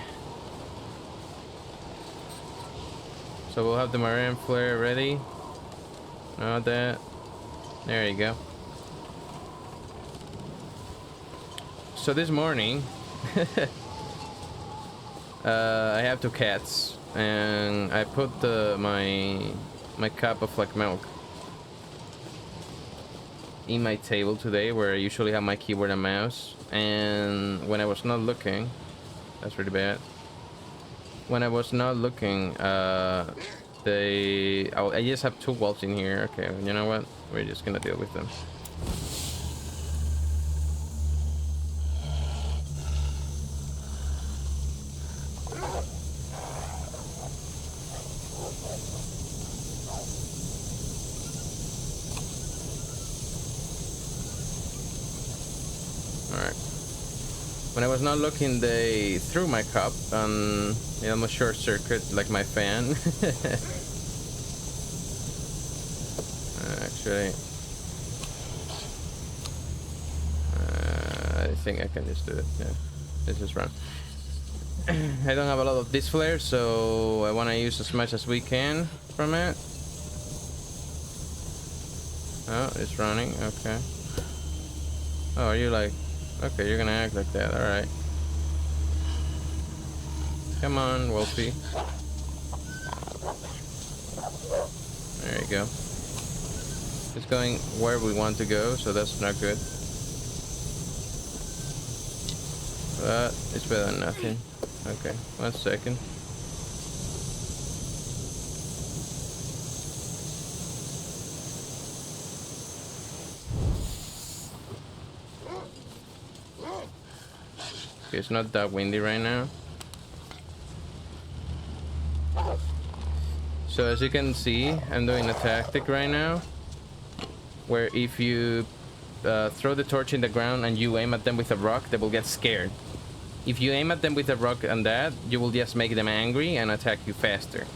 So we'll have the marine flare ready. Not that. There you go. So this morning, I have 2 cats, and I put my cup of like milk in my table today, where I usually have my keyboard and mouse. And when I was not looking, that's really bad. When I was not looking, I just have 2 wolves in here. Okay, you know what? We're just gonna deal with them. When I was not looking, they threw my cup and it almost short circuit like my fan. Actually, I think I can just do it. Yeah, let's just run. I don't have a lot of this flare, so I want to use as much as we can from it. Oh, it's running. Okay. Oh, are you like... Okay, you're gonna act like that. Alright. Come on, Wolfie. There you go. It's going where we want to go, so that's not good. But it's better than nothing. Okay, 1 second. Okay, it's not that windy right now. So as you can see, I'm doing a tactic right now where if you throw the torch in the ground and you aim at them with a rock, they will get scared. If you aim at them with a rock and that, you will just make them angry and attack you faster.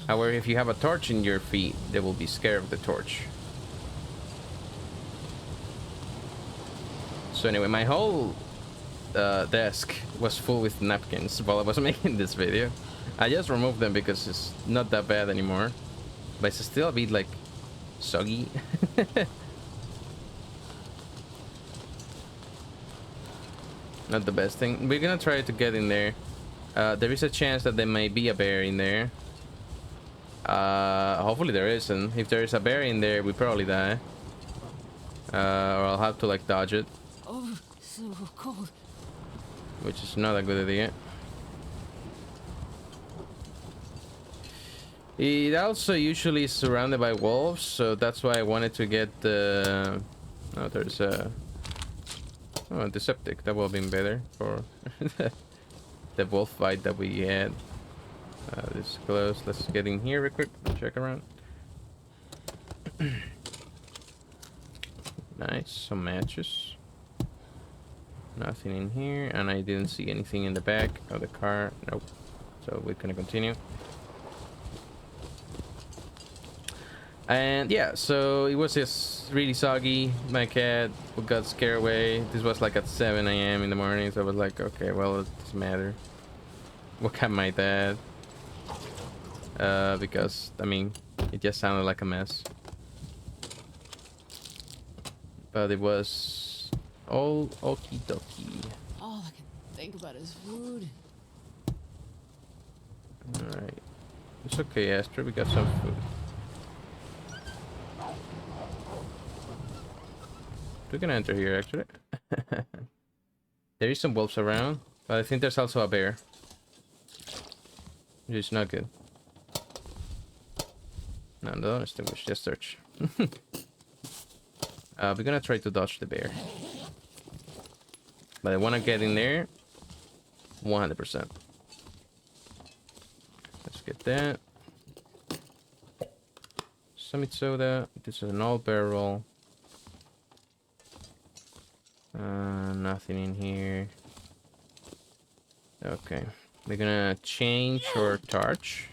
However, if you have a torch in your feet, they will be scared of the torch. So anyway, my whole desk was full with napkins while I was making this video. I just removed them because it's not that bad anymore, but it's still a bit like soggy. Not the best thing. We're gonna try to get in there. There is a chance that there may be a bear in there. Hopefully there isn't. If there is a bear in there, we probably die. Or I'll have to like dodge it. Oh, so cold. which is not a good idea. It also usually is surrounded by wolves, so that's why I wanted to get the... Oh, there's a... Oh, antiseptic. That would have been better for the wolf fight that we had. This is close. Let's get in here real quick. Check around. Nice. Some matches. Nothing in here. And I didn't see anything in the back of the car. Nope. So we're gonna continue. And yeah, so it was just really soggy. My cat got scared away. This was like at 7 a.m. in the morning, so I was like, okay, well, it doesn't matter. What cat my dad? Because, I mean, it just sounded like a mess. But it was all okie dokie. All I can think about is food. Alright. It's okay, Astrid, we got some food. We can enter here, actually. There is some wolves around, but I think there's also a bear. Which is not good. No, don't extinguish, just search. We're gonna try to dodge the bear. But I wanna get in there 100%. Let's get that. Summit soda. This is an old barrel. Nothing in here. Okay. We're gonna change our torch.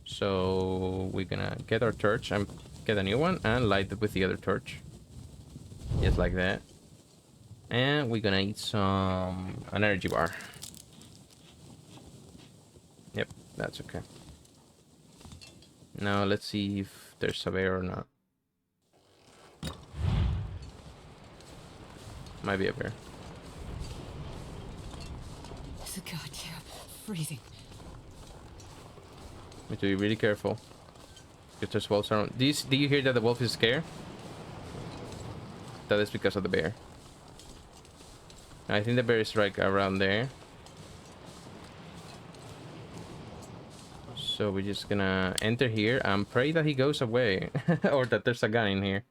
So we're gonna get our torch and get a new one and light it with the other torch. Just like that. And we're gonna eat an energy bar. Yep, that's okay. Now let's see if there's a bear or not. Might be a bear. God, yeah, freezing. We have to be really careful. Because there's wolves around. Do you hear that the wolf is scared? That is because of the bear. I think the bear is right around there. So we're just gonna enter here and pray that he goes away. Or that there's a gun in here.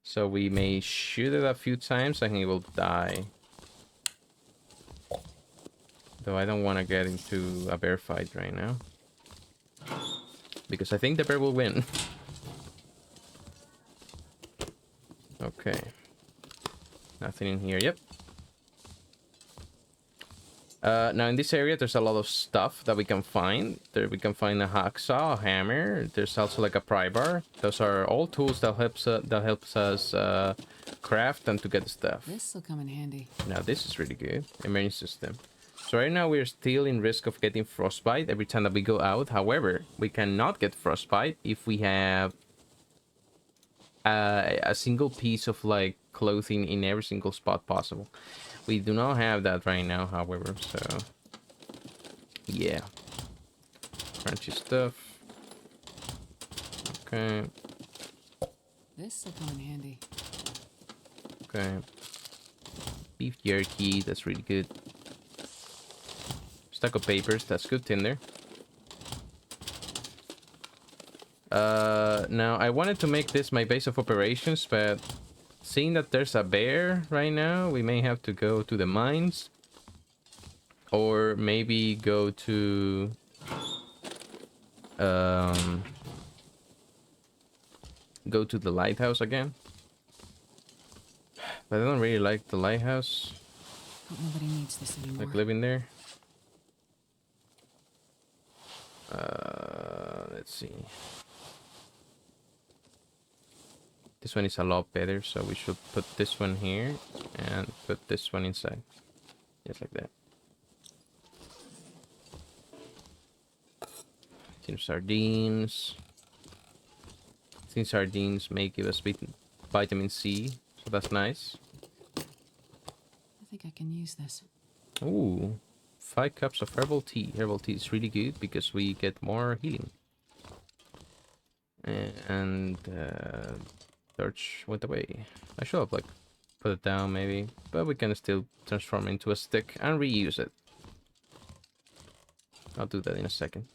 So we may shoot it a few times and he will die. Though I don't want to get into a bear fight right now. Because I think the bear will win. Okay. Nothing in here. Yep. Now in this area there's a lot of stuff that we can find. There we can find a hacksaw, a hammer. There's also like a pry bar. Those are all tools that helps us craft and to get the stuff. This will come in handy. Now this is really good. Emergency system. So right now we're still in risk of getting frostbite every time that we go out. However, we cannot get frostbite if we have a single piece of like clothing in every single spot possible. We do not have that right now, however, so yeah. Crunchy stuff. Okay. This will come in handy. Okay. Beef jerky, that's really good. Stack of papers, that's good, Tinder. Now I wanted to make this my base of operations, but seeing that there's a bear right now, we may have to go to the mines. Or maybe go to the lighthouse again. But I don't really like the lighthouse. Hope nobody needs this anymore. Like living there. Let's see. This one is a lot better, so we should put this one here and put this one inside. Just like that. Tin sardines. Tin sardines may give us vitamin C, so that's nice. I think I can use this. Ooh, 5 cups of herbal tea. Herbal tea is really good because we get more healing. And torch went away. I should have like put it down maybe, but we can still transform into a stick and reuse it. I'll do that in a second.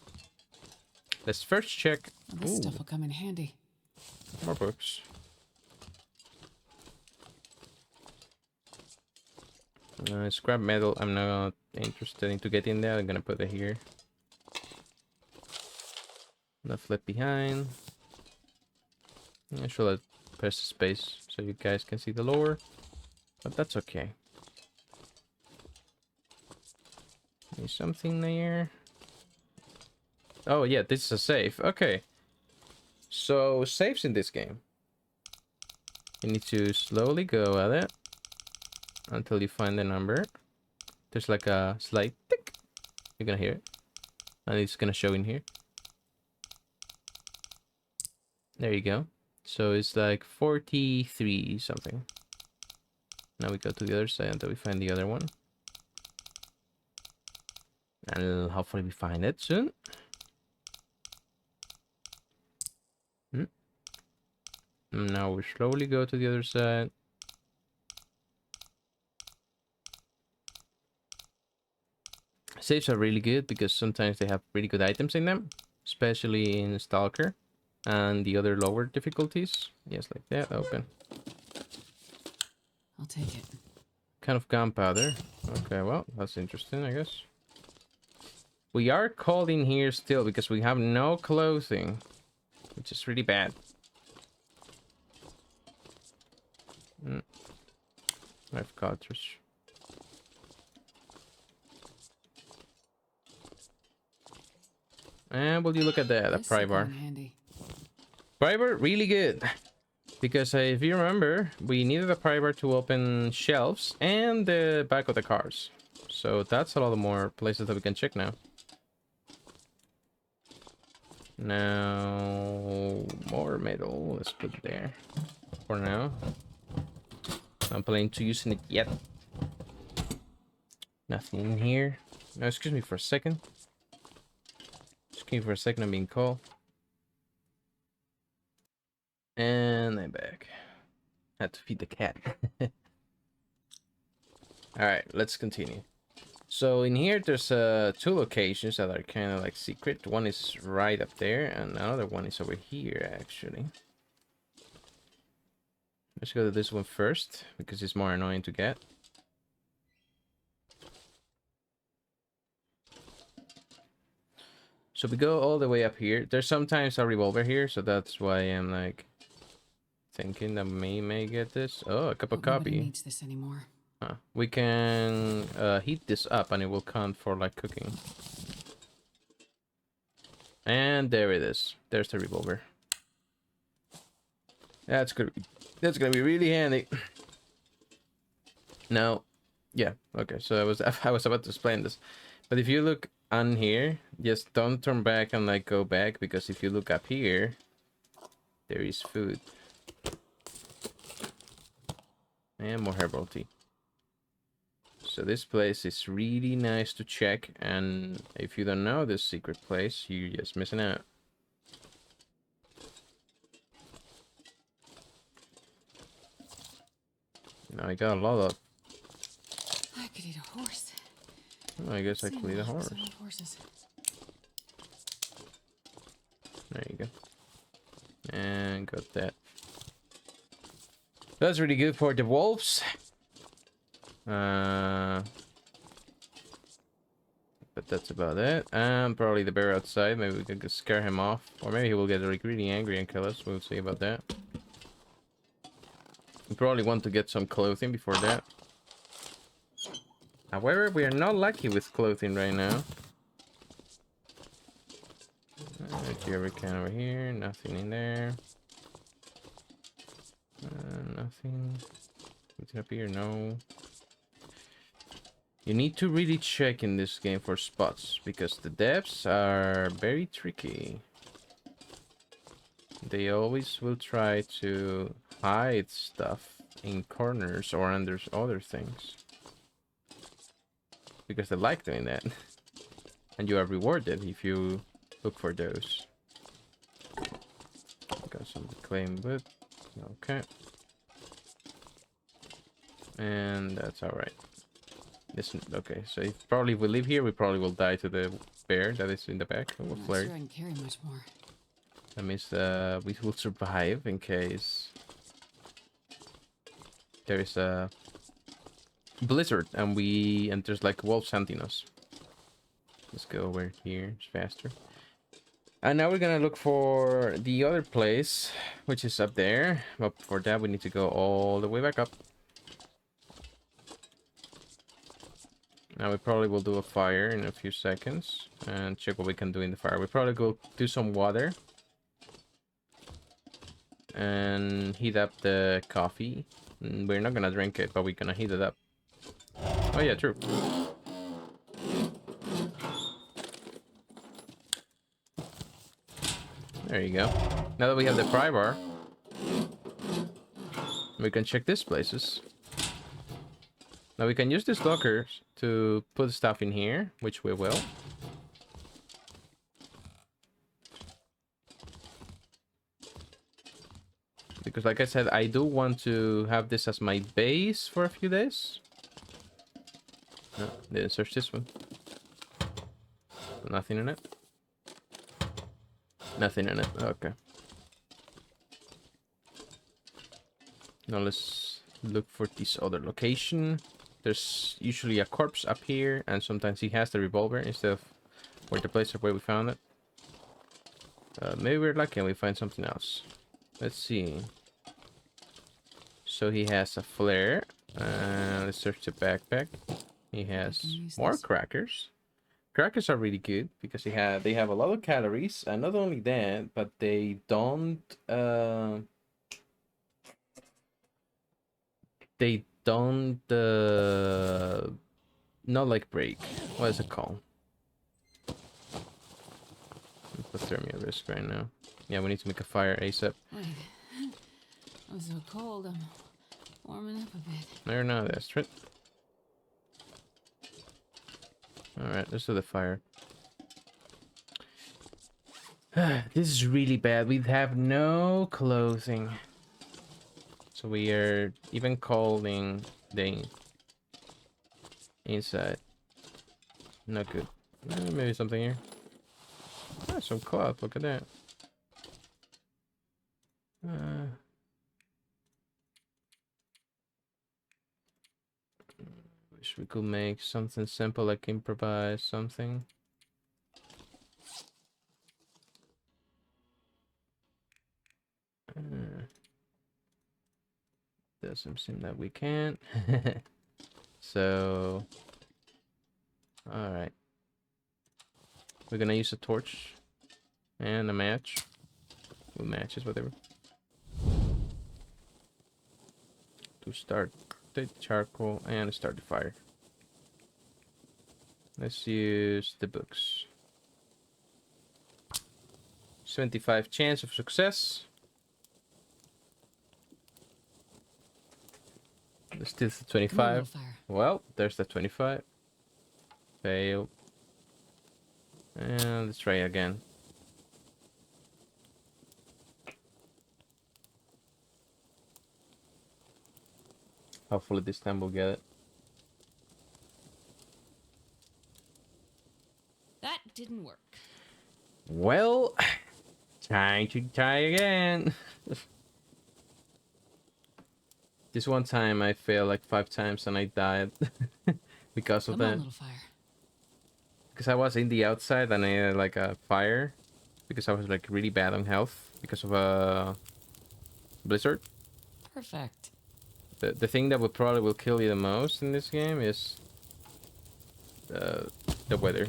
Let's first check. Well, this stuff will come in handy. More books. Scrap metal, I'm not interested in to get in there. I'm gonna put it here. Left left behind. I should have pressed the space so you guys can see the lower, but that's okay. There's something there. Oh yeah, this is a safe. Okay. So safes in this game. You need to slowly go at it until you find the number. There's like a slight tick. You're gonna hear it. And it's gonna show in here. There you go. So it's like 43 something. Now we go to the other side until we find the other one. And hopefully we find it soon. Now we slowly go to the other side. Safes are really good because sometimes they have really good items in them, especially in Stalker and the other lower difficulties. Yes, like that. Open. I'll take it. Kind of gunpowder. Okay, well, that's interesting, I guess. We are cold in here still because we have no clothing, which is really bad. Knife cartridge. And will you look at that? A pry bar. Pry bar, really good. Because if you remember, we needed a pry bar to open shelves and the back of the cars. So that's a lot more places that we can check now. Now, more metal. Let's put it there for now. I'm planning to using it yet. Nothing in here. No, excuse me for a second. Excuse me for a second, I'm being called. And I'm back. Had to feed the cat. Alright, let's continue. So in here there's two locations that are kind of like secret. One is right up there and another one is over here actually. Let's go to this one first because it's more annoying to get. So we go all the way up here. There's sometimes a revolver here, so that's why I'm like thinking that we may get this. Oh, a cup of coffee. Nobody needs this anymore. Huh. We can heat this up and it will count for like cooking. And there it is. There's the revolver. That's gonna be really handy. Now, yeah, okay. So I was about to explain this, but if you look on here, just don't turn back and like go back, because if you look up here, there is food and more herbal tea. So this place is really nice to check, and if you don't know this secret place, you're just missing out. Now I got a lot of... I could eat a horse. Oh, I guess I could eat a horse. Horses. There you go. And got that. That's really good for the wolves. But that's about it. And probably the bear outside. Maybe we could scare him off. Or maybe he will get like really angry and kill us. We'll see about that. We probably want to get some clothing before that. However, we are not lucky with clothing right now. Jerry can over here. Nothing in there. Nothing. Anything up here? No. You need to really check in this game for spots, because the depths are very tricky. They always will try to hide stuff in corners or under other things, because they like doing that. And you are rewarded if you look for those. Got some claim wood. Okay. And that's alright. Listen, okay, so if probably if we live here, we probably will die to the bear that is in the back. I'm We'll not flare. sure I can carry much more. That means we will survive in case there is a blizzard and there's like wolves hunting us. Let's go over here. It's faster. And now we're gonna look for the other place, which is up there. But for that, we need to go all the way back up. Now we probably will do a fire in a few seconds and check what we can do in the fire. We probably go do some water and heat up the coffee. We're not gonna drink it, but we're gonna heat it up. Oh yeah, true. There you go. Now that we have the fry bar, we can check these places. Now we can use these lockers to put stuff in here, which we will. Because like I said, I do want to have this as my base for a few days. No, didn't search this one. Nothing in it. Nothing in it. Okay. Now let's look for this other location. There's usually a corpse up here, and sometimes he has the revolver instead of where the place where we found it. Maybe we're lucky and we find something else. Let's see. So he has a flare. Let's search the backpack. He has more crackers. Crackers are really good because they have a lot of calories, and not only that, but they don't not like break. What is it called? Hypothermia risk right now. Yeah, we need to make a fire ASAP. Wait, I'm so cold. I'm warming up a bit. There, no, that's it. Alright, let's do the fire. This is really bad. We have no clothing. So we are even calling the inside. Not good. Maybe something here. Ah, some cloth. Look at that. Wish we could make something simple like improvise something. Doesn't seem that we can. So, all right. We're gonna use a torch and a match. Two matches, whatever. To start the charcoal and start the fire. Let's use the books. 75 chance of success. Let's do the 25. Well, there's the 25. Failed. And let's try again. Hopefully this time we'll get it. That didn't work. Well, time to try again. This one time I failed like 5 times and I died because of Come on, that. little fire. Because I was in the outside and I had like a fire. Because I was like really bad on health because of a blizzard. Perfect. The thing that would probably will kill you the most in this game is the weather.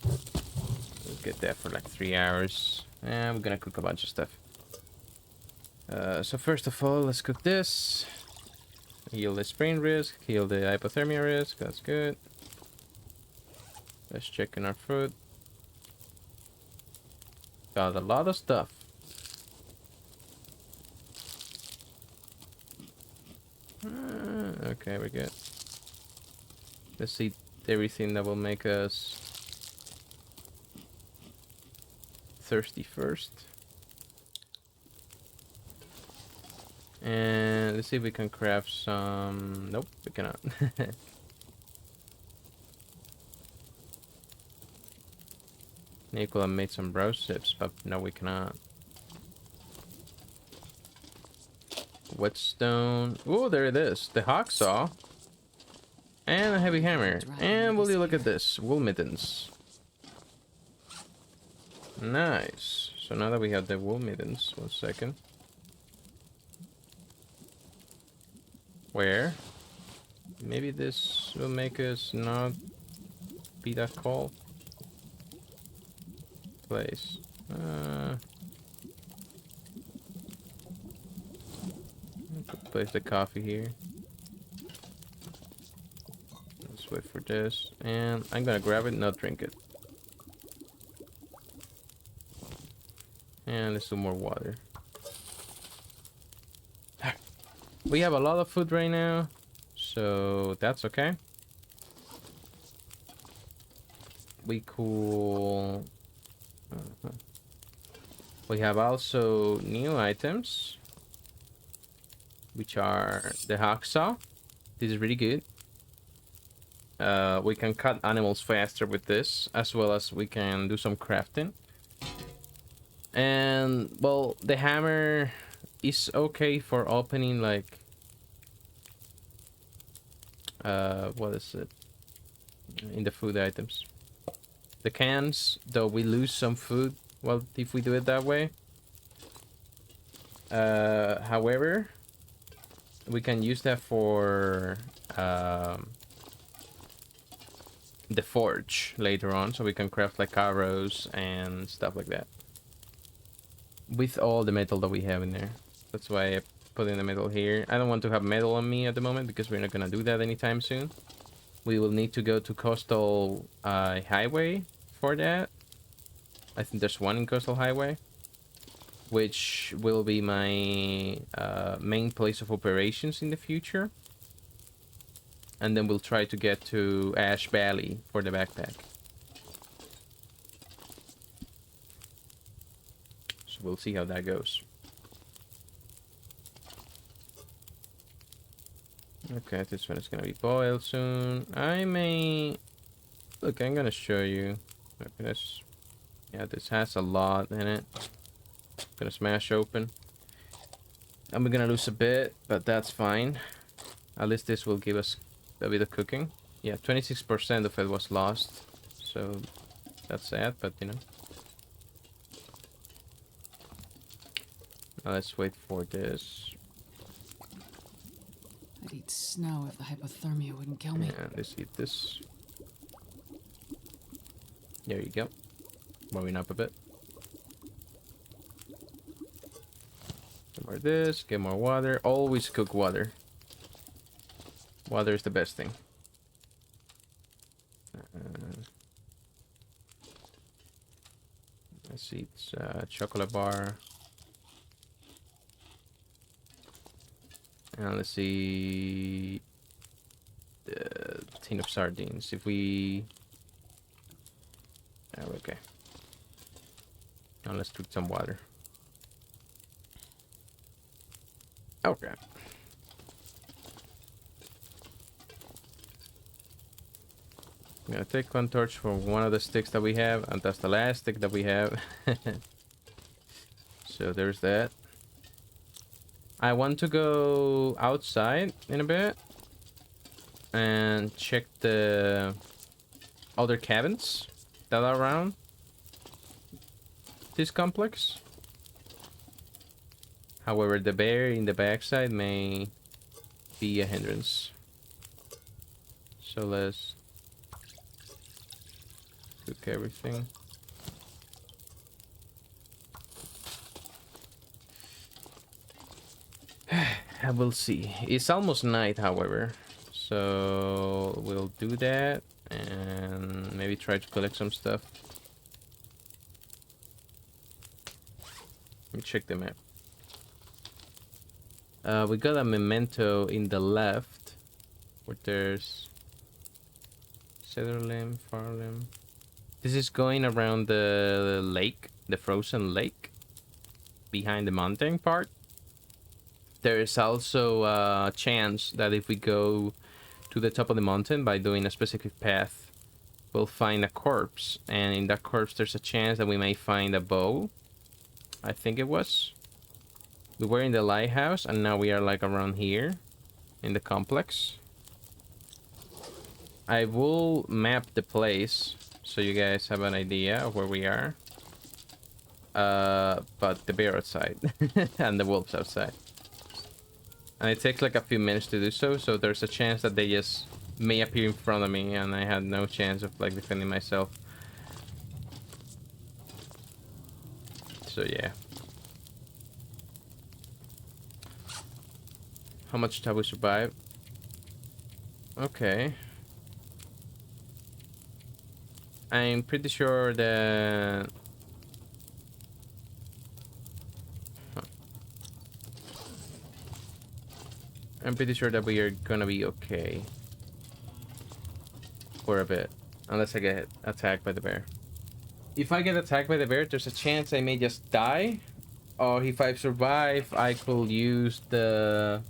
We'll get that for like 3 hours. And we're gonna cook a bunch of stuff. So first of all, let's cook this. Heal the sprain risk, heal the hypothermia risk, that's good. Let's check in our food. Got a lot of stuff. Okay, we're good. Let's eat everything that will make us thirsty first. And let's see if we can craft some. Nope, we cannot. Nicola made some brow sips, but no, we cannot. Whetstone. Oh, there it is. The hacksaw. And a heavy hammer. And will you look at this? Wool mittens. Nice. So now that we have the wool mittens, 1 second. Where? Maybe this will make us not be that cold. Place. Place the coffee here. Let's wait for this. And I'm gonna grab it, not drink it. And let's do more water. We have a lot of food right now, so that's okay. We cool. We have also new items, which are the hacksaw. This is really good. We can cut animals faster with this, as well as we can do some crafting. And well, the hammer is okay for opening, like what is it in the food items, the cans, though we lose some food, well, if we do it that way. However, we can use that for the forge later on, so we can craft like arrows and stuff like that with all the metal that we have in there. That's why I put in the metal here. I don't want to have metal on me at the moment because we're not gonna do that anytime soon. We will need to go to Coastal Highway for that. I think there's one in Coastal Highway, which will be my main place of operations in the future. And then we'll try to get to Ash Valley for the backpack. So we'll see how that goes. Okay, this one is gonna be boiled soon. I may... Look, I'm gonna show you. Okay, this... Yeah, this has a lot in it. Gonna smash open. And we're gonna lose a bit, but that's fine. At least this will give us a bit of cooking. Yeah, 26% of it was lost. So that's sad, but you know. Now let's wait for this. I'd eat snow if the hypothermia wouldn't kill me. And let's eat this. There you go. Warming up a bit. Get more of this, get more water. Always cook water. Water is the best thing. Let's see, it's a chocolate bar. And let's see the tin of sardines. If we... Oh, okay. Now let's drink some water. Okay. I'm gonna take one torch for one of the sticks that we have, and that's the last stick that we have. So there's that. I want to go outside in a bit and check the other cabins that are around this complex. However, the bear in the backside may be a hindrance. So let's cook everything. We'll see. It's almost night, however. So we'll do that and maybe try to collect some stuff. Let me check the map. We got a memento in the left where there's cedar limb, far limb. This is going around the lake, the frozen lake, behind the mountain part. There is also a chance that if we go to the top of the mountain by doing a specific path, we'll find a corpse, and in that corpse there's a chance that we may find a bow. I think it was. We were in the lighthouse, and now we are like around here in the complex. I will map the place so you guys have an idea of where we are. But the bear outside and the wolves outside. And it takes like a few minutes to do so, so there's a chance that they just may appear in front of me and I had no chance of like defending myself. So yeah. How much have we survived? Okay. I'm pretty sure that... I'm pretty sure that we are gonna be okay. For a bit. Unless I get attacked by the bear. If I get attacked by the bear, there's a chance I may just die. Or if I survive, I could use the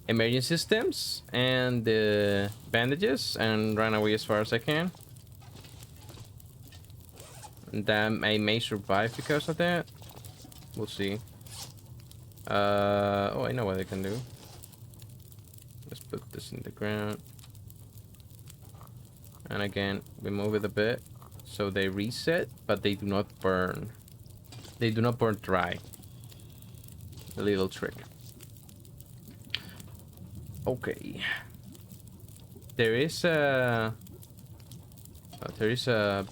emergency systems and the bandages and run away as far as I can. And then I may survive because of that. We'll see. Oh, I know what I can do. Let's put this in the ground. And again, we move it a bit. So they reset, but they do not burn. They do not burn dry. A little trick. Okay. There is a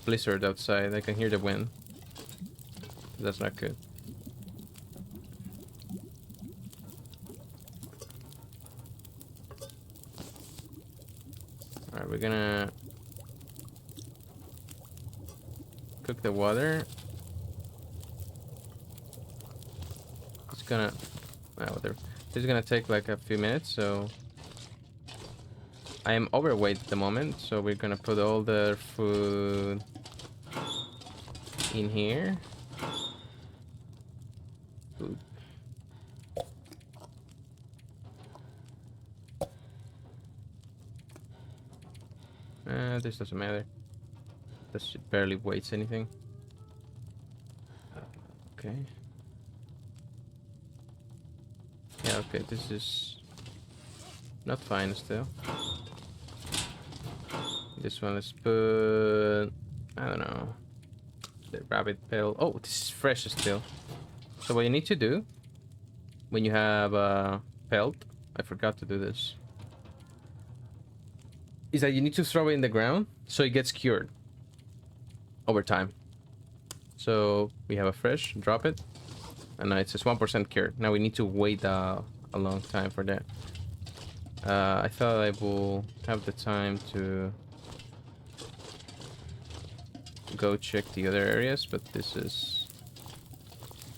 blizzard outside. I can hear the wind. That's not good. Alright, we're gonna cook the water. It's gonna... whatever. This is gonna take like a few minutes, so... I am overweight at the moment, so we're gonna put all the food in here. Food. This doesn't matter. This barely weighs anything. Okay. Yeah, okay, this is not fine still. This one is put... I don't know. The rabbit pill. Oh, this is fresh still. So what you need to do when you have a pelt, I forgot to do this, is that you need to throw it in the ground so it gets cured over time. So we have a fresh, drop it, and now it says 1% cured. Now we need to wait a long time for that. I thought I will have the time to go check the other areas, but this is...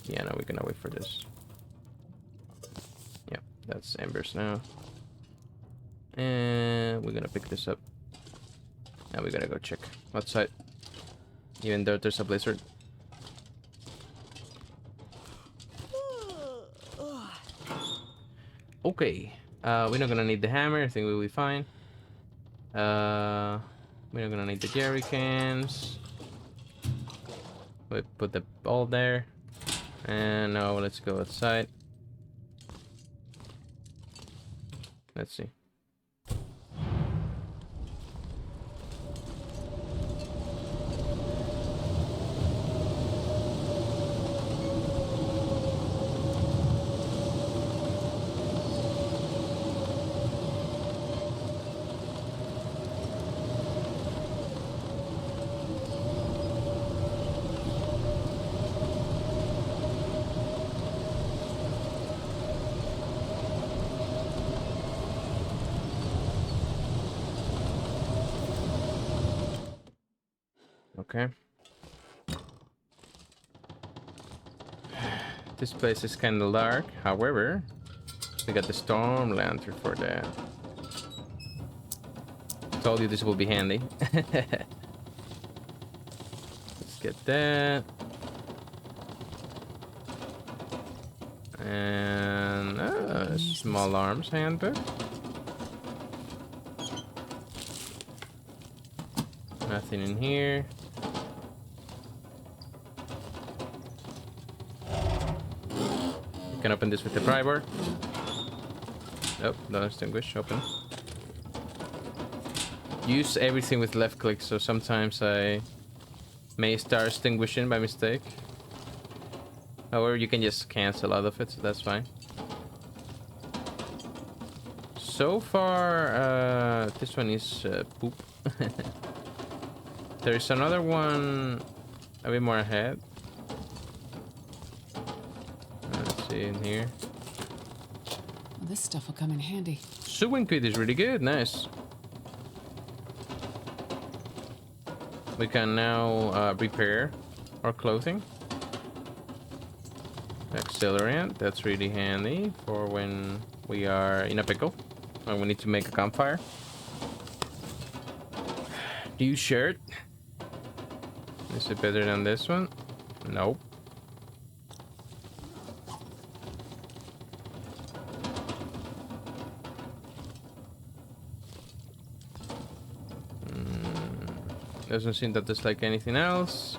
Yeah, no, we're gonna wait for this. Yeah, that's embers now. And we're gonna pick this up. Now we're gonna go check outside. Even though there's a blizzard. Okay. We're not gonna need the hammer. I think we'll be fine. We're not gonna need the jerry cans. We put the ball there. And now let's go outside. Let's see. Okay. This place is kind of dark. However, we got the storm lantern for that. Told you this will be handy. Let's get that. And small arms handbook. Nothing in here. You can open this with the pry bar. Nope, don't extinguish. Open. Use everything with left click, so sometimes I may start extinguishing by mistake. However, you can just cancel out of it, so that's fine. So far, this one is poop. There's another one a bit more ahead. Let's see in here. Well, this stuff will come in handy. Sewing kit is really good. Nice. We can now repair our clothing. Accelerant. That's really handy for when we are in a pickle and we need to make a campfire. New shirt. Is it better than this one? Nope. Doesn't seem that there's like anything else.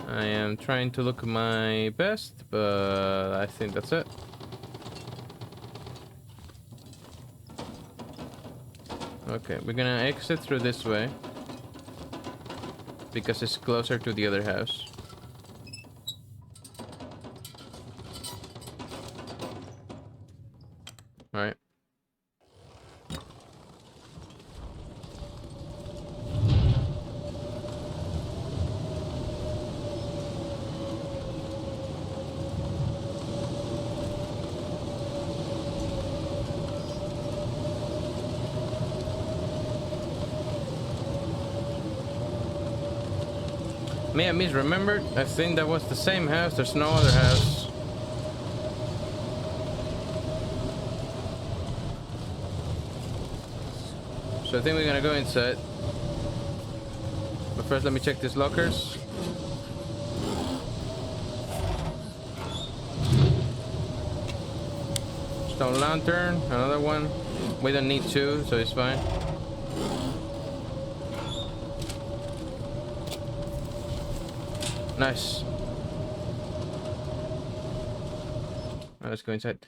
I am trying to look my best, but I think that's it. Okay, we're gonna exit through this way because it's closer to the other house. All right. May I misremembered? I think that was the same house. There's no other house. So I think we're gonna go inside. But first let me check these lockers. Stone lantern, another one. We don't need two, so it's fine. Nice. Right, let's go inside.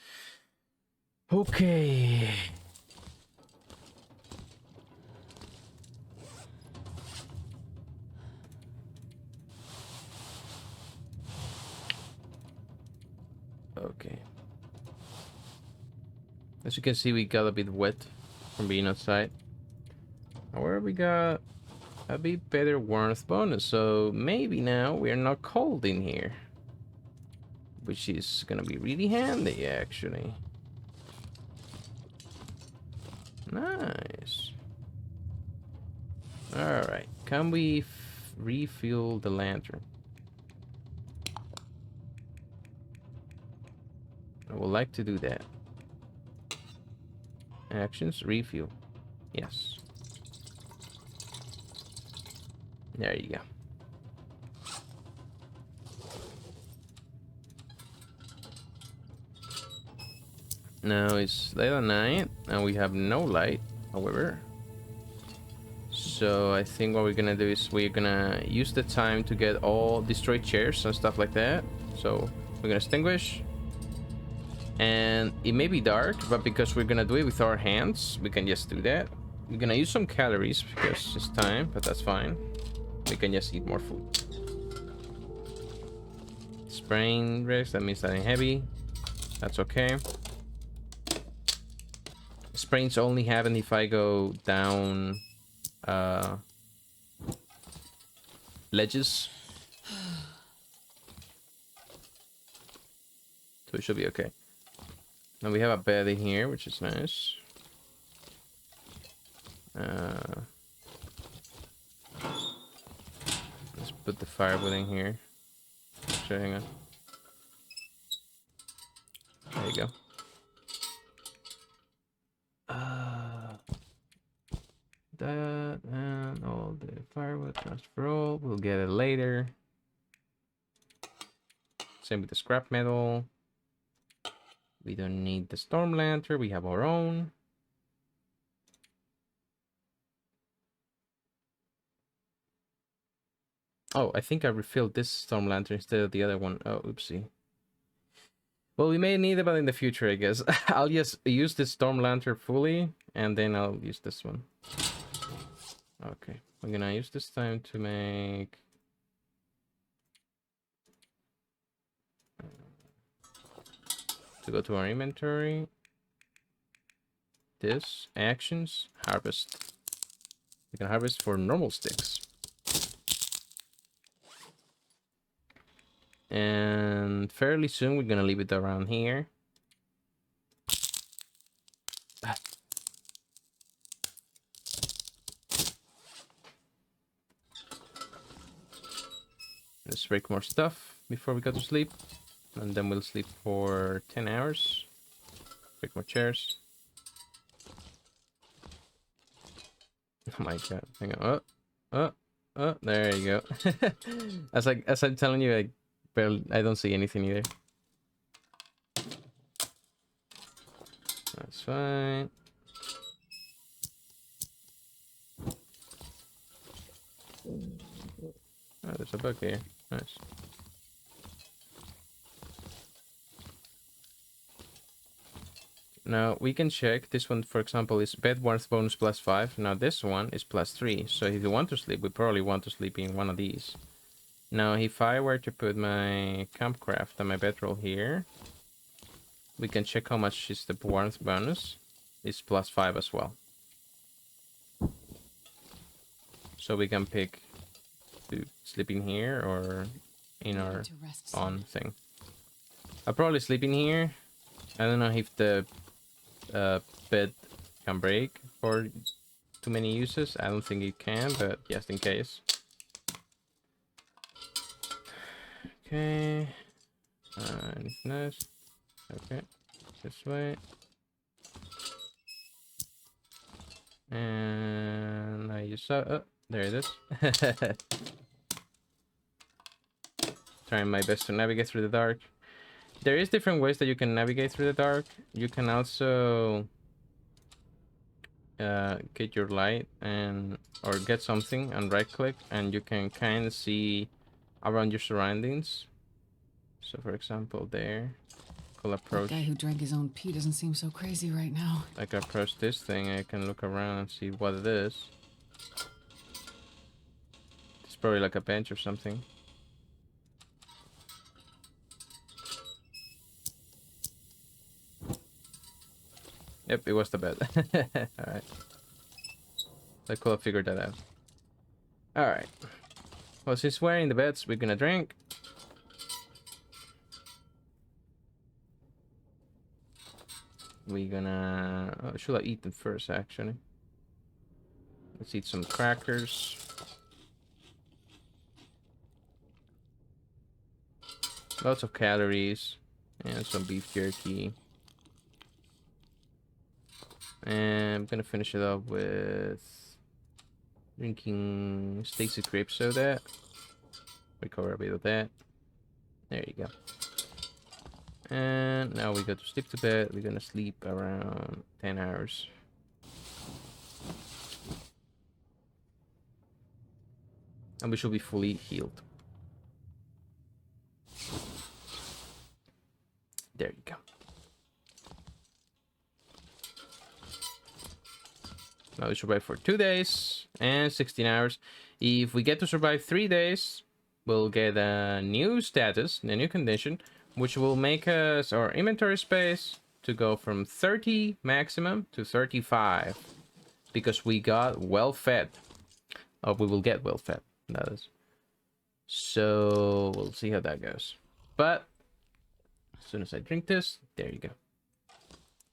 Okay. Okay. As you can see, we got a bit wet from being outside. However, we got a bit better warmth bonus, so maybe now we're not cold in here, which is gonna be really handy actually. Nice. All right, can we refuel the lantern? I would like to do that. Actions, refuel. Yes. There you go. Now it's late at night and we have no light, however. So I think what we're gonna do is we're gonna use the time to get all destroyed chairs and stuff like that. So we're gonna extinguish. And it may be dark, but because we're gonna do it with our hands, we can just do that. We're gonna use some calories because it's time, but that's fine. We can just eat more food. Sprain risk, that means that ain't heavy. That's okay. Sprains only happen if I go down ledges. So it should be okay. Now we have a bed in here, which is nice. Let's put the firewood in here. Actually, hang on. There you go. That and all the firewood transfer all. We'll get it later. Same with the scrap metal. We don't need the storm lantern. We have our own. Oh, I think I refilled this storm lantern instead of the other one. Oh, oopsie. Well, we may need it, but in the future, I guess. I'll just use this storm lantern fully, and then I'll use this one. Okay, we're gonna use this time to make... to go to our inventory. This, actions, harvest. We can harvest for normal sticks. And fairly soon we're gonna leave it around here. Let's break more stuff before we go to sleep. And then we'll sleep for 10 hours. Break more chairs. Oh my god. Hang on. Oh, there you go. as I'm telling you, I don't see anything either. That's fine. Oh, there's a bug here. Nice. Now we can check. This one, for example, is bed warmth bonus +5. Now this one is +3. So if you want to sleep, we probably want to sleep in one of these. Now, if I were to put my campcraft on my bedroll here, we can check how much is the warmth bonus. It's +5 as well. So we can pick to sleep in here or in our on thing. I'll probably sleep in here. I don't know if the bed can break for too many uses. I don't think it can, but just in case. Okay. Anything nice? Okay. This way. And I just saw... Oh, there it is. Trying my best to navigate through the dark. There is different ways that you can navigate through the dark. You can also get your light and or get something and right click and you can kind of see around your surroundings. So for example there, I'll approach. That guy who drank his own pee doesn't seem so crazy right now. Like I approach this thing, I can look around and see what it is. It's probably like a bench or something. Yep, it was the bed. Alright. I could have figured that out. Alright. Well, since we're in the beds, we're gonna drink. We're gonna... Oh, should have eaten first, actually. Let's eat some crackers. Lots of calories. And some beef jerky. And I'm gonna finish it up with drinking Stacy grape soda. Recover a bit of that. There you go. And now we go to sleep to bed. We're gonna sleep around 10 hours. And we should be fully healed. There you go. Now we survive for 2 days and 16 hours. If we get to survive 3 days, we'll get a new status, a new condition, which will make us our inventory space to go from 30 maximum to 35. Because we got well fed. Or we will get well fed, that is. So we'll see how that goes. But as soon as I drink this, there you go.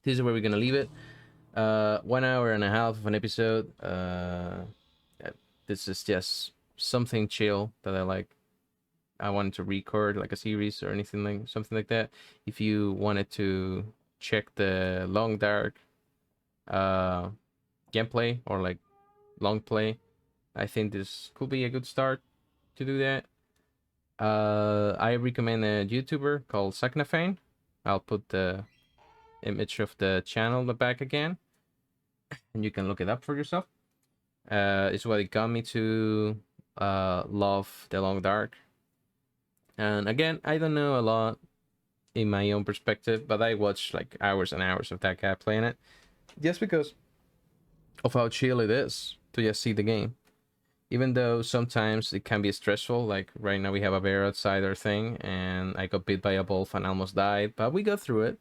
This is where we're gonna leave it. 1 hour and a half of an episode. This is just something chill that I like. I wanted to record like a series or anything like something like that. If you wanted to check the long dark gameplay or like long play, I think this could be a good start to do that. I recommend a YouTuber called Saknafane. I'll put the image of the channel in the back again, and you can look it up for yourself. It's what it got me to love The Long Dark. And again, I don't know a lot in my own perspective, but I watched like hours and hours of that guy playing it just because of how chill it is to just see the game. Even though sometimes it can be stressful, like right now we have a bear outside our thing, and I got bit by a wolf and almost died, but we got through it.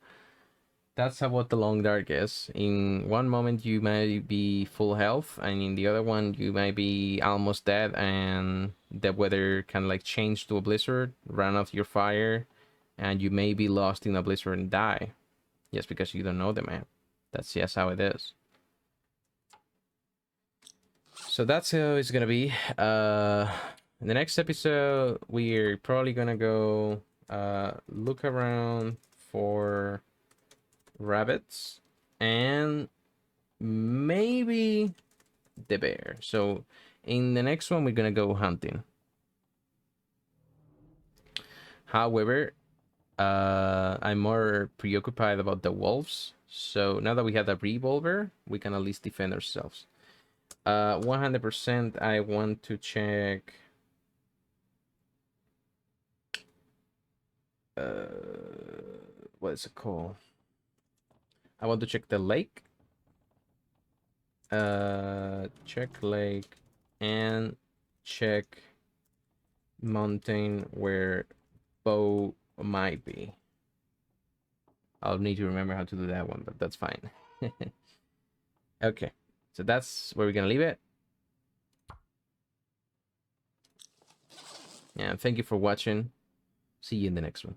That's how what the Long Dark is. In one moment you might be full health, and in the other one you might be almost dead, and the weather can like change to a blizzard, run off your fire, and you may be lost in a blizzard and die, just because you don't know the map. That's just how it is. So that's how it's gonna be. In the next episode, we're probably gonna go look around for rabbits and maybe the bear. So in the next one, we're gonna go hunting. However, I'm more preoccupied about the wolves. So now that we have a revolver, we can at least defend ourselves. 100% I want to check what is it called? I want to check the lake. Check lake and check mountain where bow might be. I'll need to remember how to do that one, but that's fine. Okay, so that's where we're gonna leave it. And thank you for watching. See you in the next one.